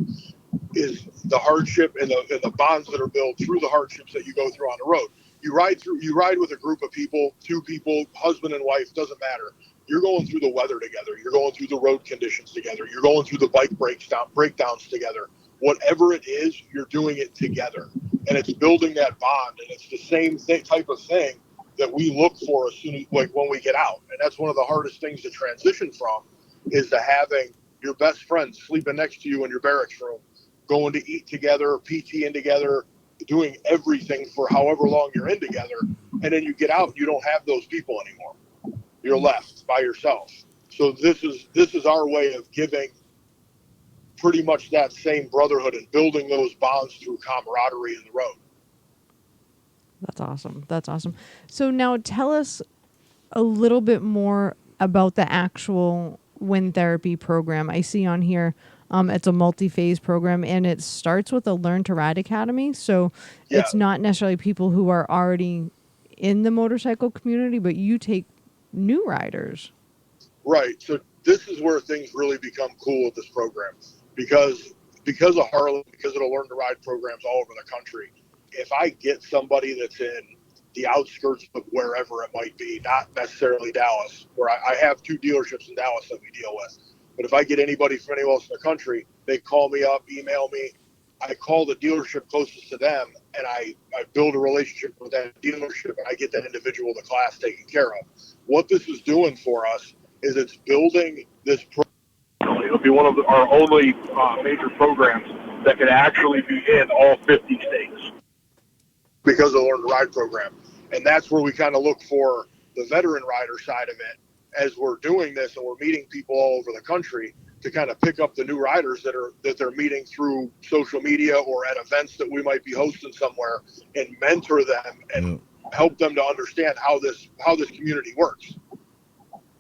is the hardship and the bonds that are built through the hardships that you go through on the road. You ride with a group of people, two people, husband and wife, doesn't matter. You're going through the weather together. You're going through the road conditions together. You're going through the bike breakdowns together. Whatever it is, you're doing it together. And it's building that bond. And it's the same type of thing that we look for as soon as, like, when we get out. And that's one of the hardest things to transition from, is to having your best friend sleeping next to you in your barracks room, going to eat together, PTing together, doing everything for however long you're in together. And then you get out and you don't have those people anymore. You're left by yourself. So this is our way of giving pretty much that same brotherhood and building those bonds through camaraderie in the road. That's awesome. That's awesome. So now tell us a little bit more about the actual wind therapy program. I see on here it's a multi-phase program, and it starts with a Learn to Ride Academy. So it's not necessarily people who are already in the motorcycle community, but you take new riders. Right. So this is where things really become cool with this program, because of Harlem, because of the Learn to Ride programs all over the country. If I get somebody that's in the outskirts of wherever it might be, not necessarily Dallas, where I have two dealerships in Dallas that we deal with, but if I get anybody from anywhere else in the country, they call me up, email me. I call the dealership closest to them, and I build a relationship with that dealership, and I get that individual the class taken care of. What this is doing for us is it's building this program. It'll be one of our only major programs that can actually be in all 50 states. Because of the Learn to Ride program. And that's where we kind of look for the veteran rider side of it as we're doing this, and we're meeting people all over the country to kind of pick up the new riders that they're meeting through social media or at events that we might be hosting somewhere, and mentor them and help them to understand how this community works.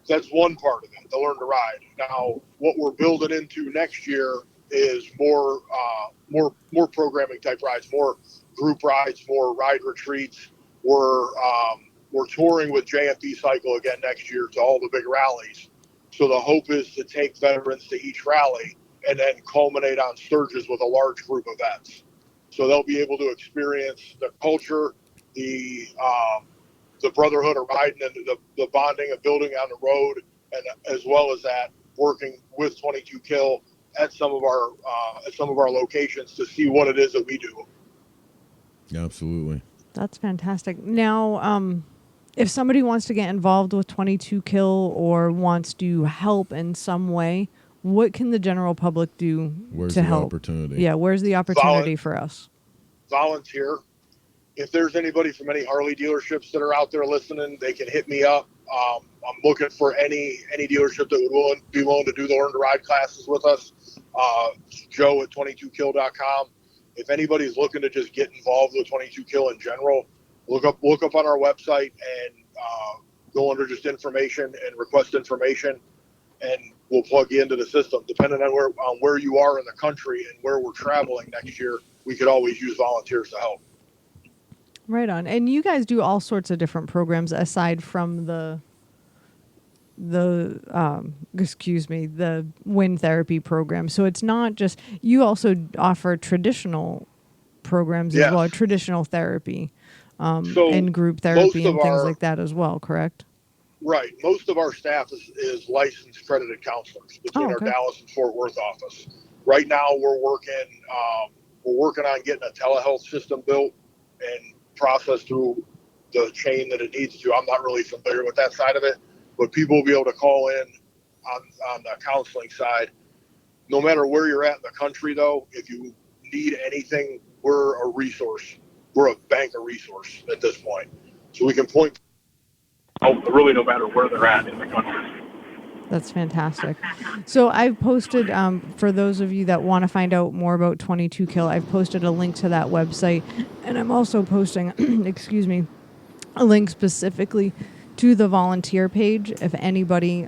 That's one part of it, the Learn to Ride. Now, what we're building into next year is more programming type rides, more group rides, more ride retreats. We're touring with JFB Cycle again next year to all the big rallies. So the hope is to take veterans to each rally and then culminate on Sturgis with a large group of vets. So they'll be able to experience the culture, the the brotherhood of riding and the bonding of building on the road, and as well as that, working with 22 Kill at some of our locations to see what it is that we do. Absolutely. That's fantastic. Now, if somebody wants to get involved with 22 Kill or wants to help in some way, what can the general public do Where's to the help? opportunity? Yeah, where's the opportunity for us? Volunteer. If there's anybody from any Harley dealerships that are out there listening, they can hit me up. I'm looking for any dealership that would be willing to do the Learn to Ride classes with us. Joe at 22kill.com. If anybody's looking to just get involved with 22 Kill in general, look up on our website and go under just information and request information, and we'll plug you into the system. Depending on where you are in the country and where we're traveling next year, we could always use volunteers to help. Right on. And you guys do all sorts of different programs aside from the wind therapy program. So it's not just, you also offer traditional programs as well, traditional therapy, and group therapy and things like that as well, correct? Right. Most of our staff is licensed accredited counselors between our Dallas and Fort Worth office. Right now we're working on getting a telehealth system built and processed through the chain that it needs to. I'm not really familiar with that side of it, but people will be able to call in on the counseling side. No matter where you're at in the country, though, if you need anything, we're a resource. We're a bank of resource at this point. So we can point really no matter where they're at in the country. That's fantastic. So I've posted, for those of you that want to find out more about 22 Kill, I've posted a link to that website. And I'm also posting, a link specifically to the volunteer page. If anybody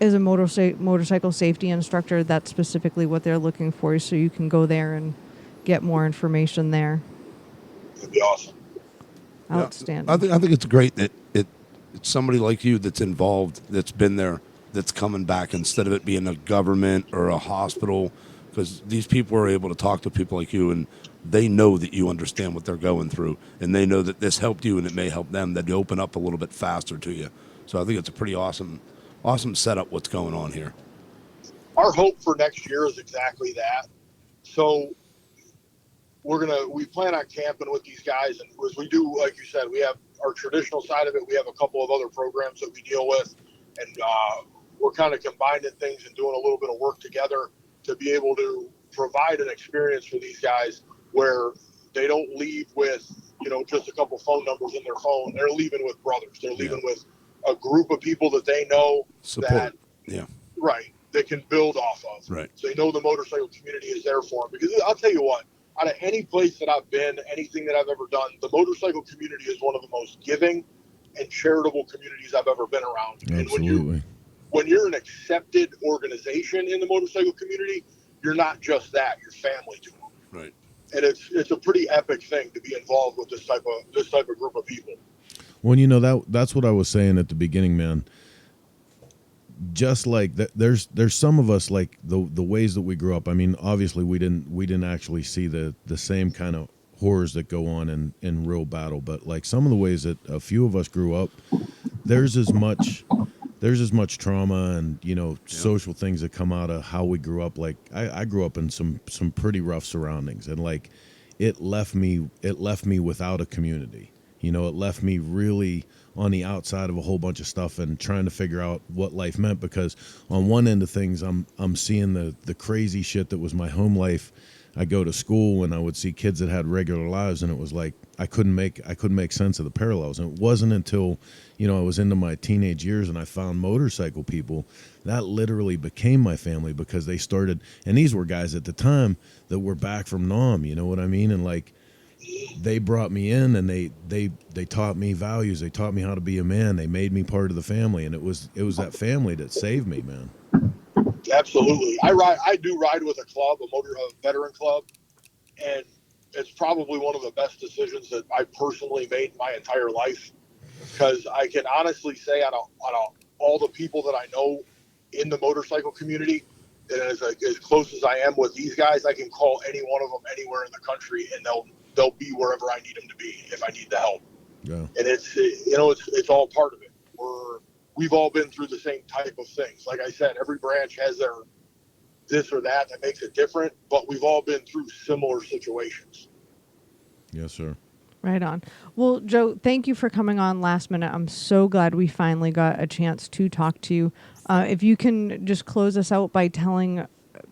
is a motorcycle safety instructor, that's specifically what they're looking for. So you can go there and get more information there. That'd be awesome. Outstanding. I think it's great that it's somebody like you that's involved, that's been there, that's coming back, instead of it being a government or a hospital, because these people are able to talk to people like you, and they know that you understand what they're going through, and they know that this helped you and it may help them, that they open up a little bit faster to you. So I think it's a pretty awesome setup what's going on here. Our hope for next year is exactly that. So we plan on camping with these guys, and as we do, like you said, we have our traditional side of it. We have a couple of other programs that we deal with, and we're kind of combining things and doing a little bit of work together to be able to provide an experience for these guys where they don't leave with, just a couple phone numbers in their phone. They're leaving with brothers. They're leaving with a group of people that they know Support. They can build off of. Right. So they know the motorcycle community is there for them. Because I'll tell you what, out of any place that I've been, anything that I've ever done, the motorcycle community is one of the most giving and charitable communities I've ever been around. Absolutely. And when you're an accepted organization in the motorcycle community, you're not just that, you're family to them. Right. And it's a pretty epic thing to be involved with this type of group of people. Well, that's what I was saying at the beginning, man. Just like that, there's some of us, like the ways that we grew up. I mean, obviously we didn't actually see the same kind of horrors that go on in real battle, but like some of the ways that a few of us grew up, there's as much trauma and social things that come out of how we grew up. Like I grew up in some pretty rough surroundings, and like it left me without a community. It left me really on the outside of a whole bunch of stuff and trying to figure out what life meant, because on one end of things I'm seeing the crazy shit that was my home life. I go to school and I would see kids that had regular lives, and it was like I couldn't make sense of the parallels. And it wasn't until I was into my teenage years and I found motorcycle people that literally became my family, because they started, and these were guys at the time that were back from Nam, you know what I mean? And like they brought me in and they taught me values. They taught me how to be a man. They made me part of the family, and it was that family that saved me, man. Absolutely. I do ride with a veteran club, and it's probably one of the best decisions that I personally made my entire life, because I can honestly say out of all the people that I know in the motorcycle community, and as close as I am with these guys, I can call any one of them anywhere in the country, and they'll be wherever I need them to be if I need the help. Yeah. And it's all part of it. We've all been through the same type of things. Like I said, every branch has their this or that makes it different, but we've all been through similar situations. Yes, sir. Right on. Well, Joe, thank you for coming on last minute. I'm so glad we finally got a chance to talk to you. If you can just close us out by telling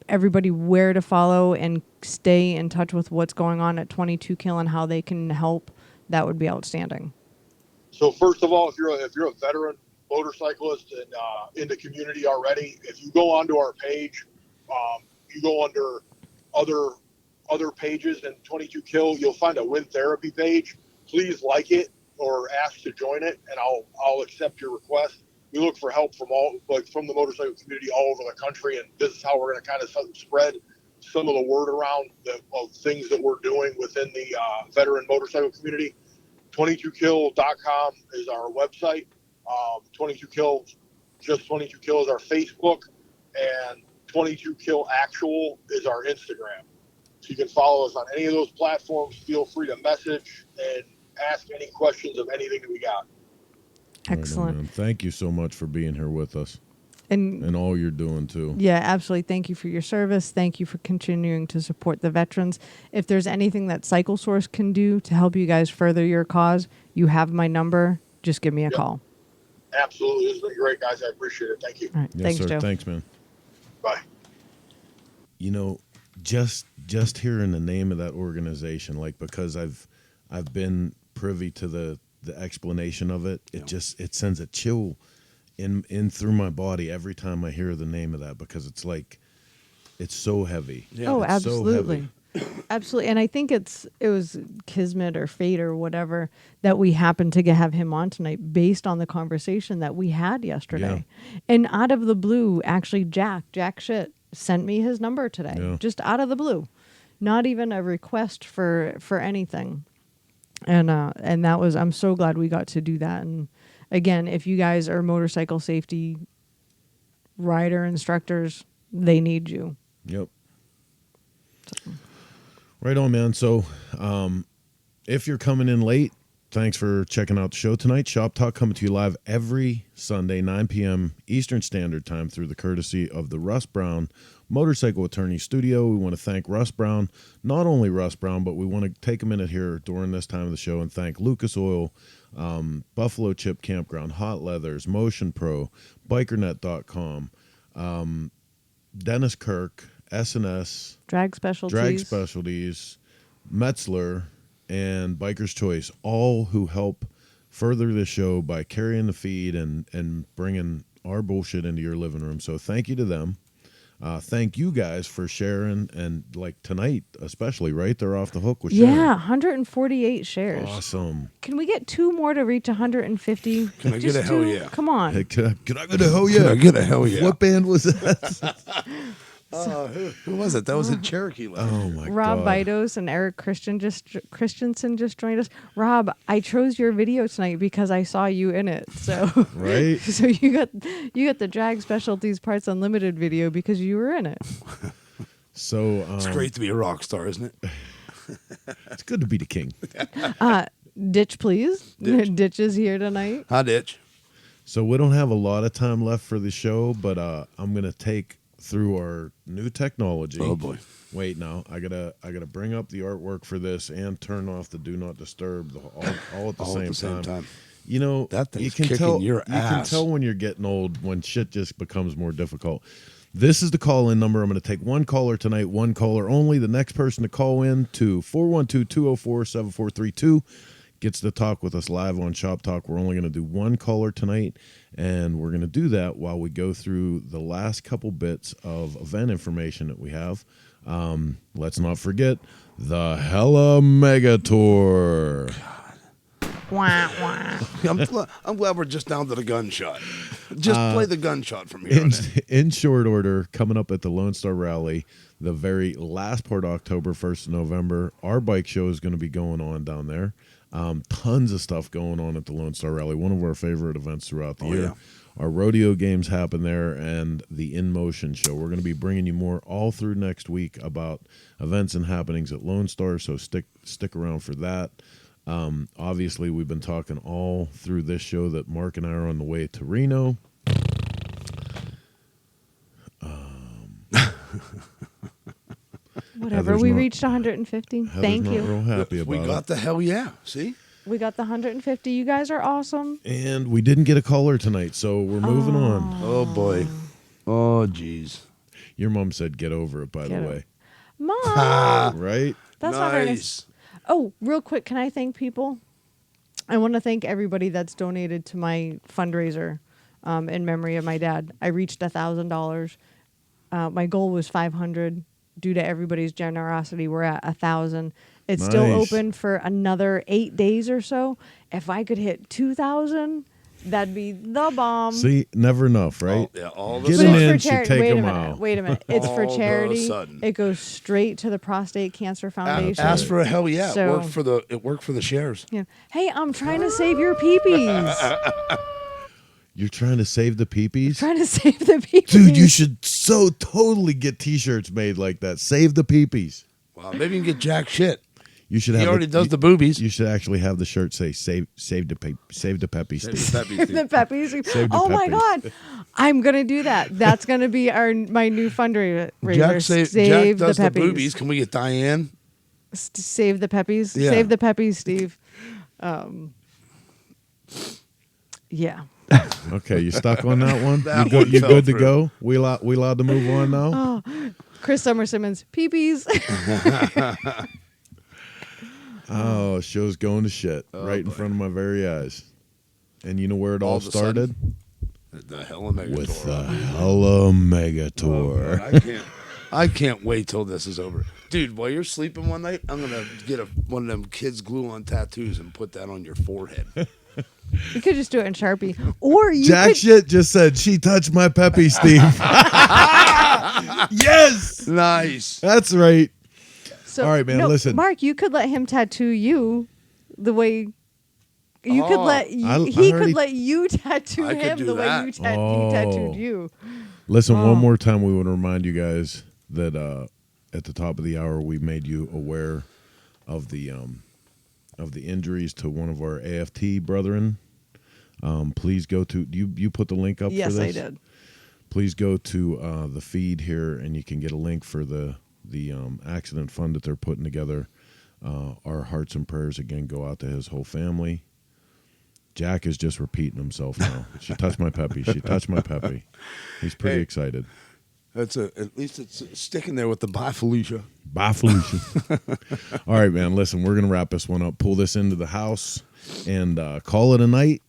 everybody where to follow and stay in touch with what's going on at 22 Kill and how they can help, that would be outstanding. So first of all, if you're a veteran motorcyclist and in the community already, if you go onto our page, you go under other pages and 22 Kill, you'll find a wind therapy page. Please like it or ask to join it, and I'll accept your request. We look for help from the motorcycle community all over the country, and this is how we're going to kind of spread some of the word around of things that we're doing within the veteran motorcycle community. 22kill.com is our website. 22kill, just 22kill is our Facebook, and 22kill actual is our Instagram. So you can follow us on any of those platforms. Feel free to message and ask any questions of anything that we got. Excellent. Right on, thank you so much for being here with us And all you're doing too. yeah, absolutely. Thank you for your service. Thank you for continuing to support the veterans. If there's anything that Cycle Source can do to help you guys further your cause, you have my number. Just give me a call. Absolutely. This has been great, guys. I appreciate it. Thank you. All right. Yes, Thanks, sir. Joe. Thanks, man. Bye. You know, just hearing the name of that organization, like, because I've been privy to the explanation of it, it sends a chill in through my body every time I hear the name of that, because it's like, it's so heavy. Yeah. Oh, It's absolutely. So heavy. Absolutely. And I think it was kismet or fate or whatever that we happened to have him on tonight based on the conversation that we had yesterday. And out of the blue, actually, Jack Shit sent me his number today, just out of the blue, not even a request for anything. And that was, I'm so glad we got to do that. And again, if you guys are motorcycle safety rider instructors, they need you. Yep. Right on, man. So, if you're coming in late, thanks for checking out the show tonight. Shop Talk coming to you live every Sunday, 9 p.m. Eastern Standard Time, through the courtesy of the Russ Brown Motorcycle Attorney Studio. We want to thank Russ Brown, not only Russ Brown, but we want to take a minute here during this time of the show and thank Lucas Oil, Buffalo Chip Campground, Hot Leathers, Motion Pro, BikerNet.com, Dennis Kirk, S&S, Drag Specialties, Metzler, and Biker's Choice, all who help further the show by carrying the feed and bringing our bullshit into your living room. So thank you to them. Thank you guys for sharing, and like tonight especially, right? They're off the hook with sharing. Yeah, 148 shares. Awesome. Can we get 2 more to reach 150? Can I get a hell yeah? Come on. Hey, can I get a hell yeah? Can I get a hell yeah? What band was that? Who was it? That was in Cherokee. Oh my Rob God. Bidos and Eric Christensen just joined us. Rob, I chose your video tonight because I saw you in it. So Right? So you got the Drag Specialties Parts Unlimited video because you were in it. So It's great to be a rock star, isn't it? it's good to be the king. Ditch, please. Ditch. Ditch is here tonight. Hi, Ditch. So we don't have a lot of time left for the show, but I'm gonna take through our new technology. Oh boy! Wait, no, I gotta bring up the artwork for this and turn off the do not disturb all at the same time. You know, that thing's you can kicking tell your you can ass. tell when you're getting old, when shit just becomes more difficult. This is the call-in number. I'm going to take one caller tonight, one caller only. The next person to call in to 412-204-7432 gets to talk with us live on Shop Talk. We're only going to do one caller tonight, and we're going to do that while we go through the last couple bits of event information that we have. Let's not forget the Hella Mega Tour. Wah, wah. I'm glad we're just down to the gunshot. Just play the gunshot from here on In short order, coming up at the Lone Star Rally, the very last part of October, 1st of November, our bike show is going to be going on down there. Tons of stuff going on at the Lone Star Rally, one of our favorite events throughout the year. Yeah. Our rodeo games happen there, and the In Motion show. We're going to be bringing you more all through next week about events and happenings at Lone Star, so stick around for that. Obviously, we've been talking all through this show that Mark and I are on the way to Reno. Whatever. Heather's We not- reached 150. Heather's Thank not you. real happy about We it. got the hell yeah. See? We got the 150. You guys are awesome. And we didn't get a caller tonight, so we're moving on. Oh boy. Oh jeez. Your mom said get over it, by Get the it. way. Mom. Right? That's not very nice. Oh, real quick, can I thank people? I want to thank everybody that's donated to my fundraiser in memory of my dad. I reached $1,000. My goal was 500. Due to everybody's generosity, we're at 1,000. It's still Nice. open for another 8 days or so. If I could hit 2,000, that'd be the bomb. See, never enough, right? All the Get an But it's for inch, you charity. take Wait a them minute. out. Wait a minute. It's for All the charity. sudden. It goes straight to the Prostate Cancer Foundation. Ask for a hell yeah. So- It worked for the shares. Yeah. Hey, I'm trying to save your peepees. You're trying to save the peepees? Trying to save the peepees. Dude, you should so totally get T-shirts made like that. Save the peepees. Wow, maybe you can get jack shit. You should He have. already does the boobies. You should actually have the shirt say "Save the peppies." Save Steve." the peppies, the dude. peppies. Save the Oh my peppies. God, I'm gonna do that. That's gonna be my new fundraiser. Jack Save does the the peppies. boobies. Can we get Diane? Save the peppies. Yeah. Save the peppies, Steve. Yeah. Okay, you stuck on that one? That you one you fell good to through. go? We allowed to move on now? Chris Summer Simmons, peepees. Oh, show's going to shit right in front of my very eyes. And you know where it all of a sudden, started? The Hella Mega With Tour. the Hella Mega Tour. I can't wait till this is over, dude. While you're sleeping one night, I'm gonna get one of them kids glue-on tattoos and put that on your forehead. You could just do it in Sharpie, or you Jack could. shit just said she touched my peppy, Steve. Yes, Nice. that's right. So, All right, man, no, listen. Mark, you could let him tattoo you the way. You could let he I could already- let you tattoo I could him do the way that. he tattooed Oh. you. Listen, Oh. one more time, we want to remind you guys that at the top of the hour, we made you aware of the injuries to one of our AFT brethren. Please go to you put the link up. Yes, for I this? did. Please go to the feed here, and you can get a link for the accident fund that they're putting together. Our hearts and prayers again go out to his whole family. Jack is just repeating himself now. She touched my peppy. She touched my peppy. He's pretty Hey. excited. At least it's sticking there with the bye, Felicia. Bye, Felicia. All right, man. Listen, we're going to wrap this one up, pull this into the house, and call it a night.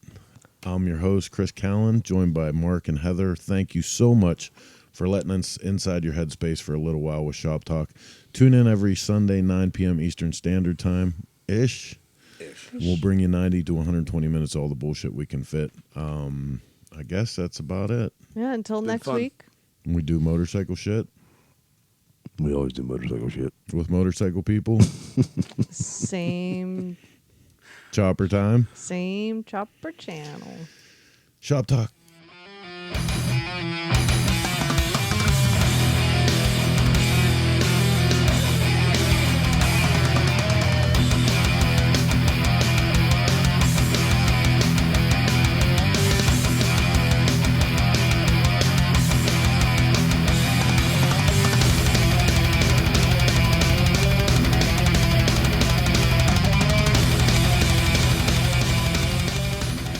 I'm your host, Chris Callen, joined by Mark and Heather. Thank you so much for letting us inside your headspace for a little while with Shop Talk. Tune in every Sunday, 9 p.m. Eastern Standard Time-ish. We'll bring you 90 to 120 minutes, all the bullshit we can fit. I guess that's about it. Yeah, until been next fun. week. We do motorcycle shit We always do motorcycle shit. with motorcycle people. Same Chopper time. chopper channel. Shop Talk.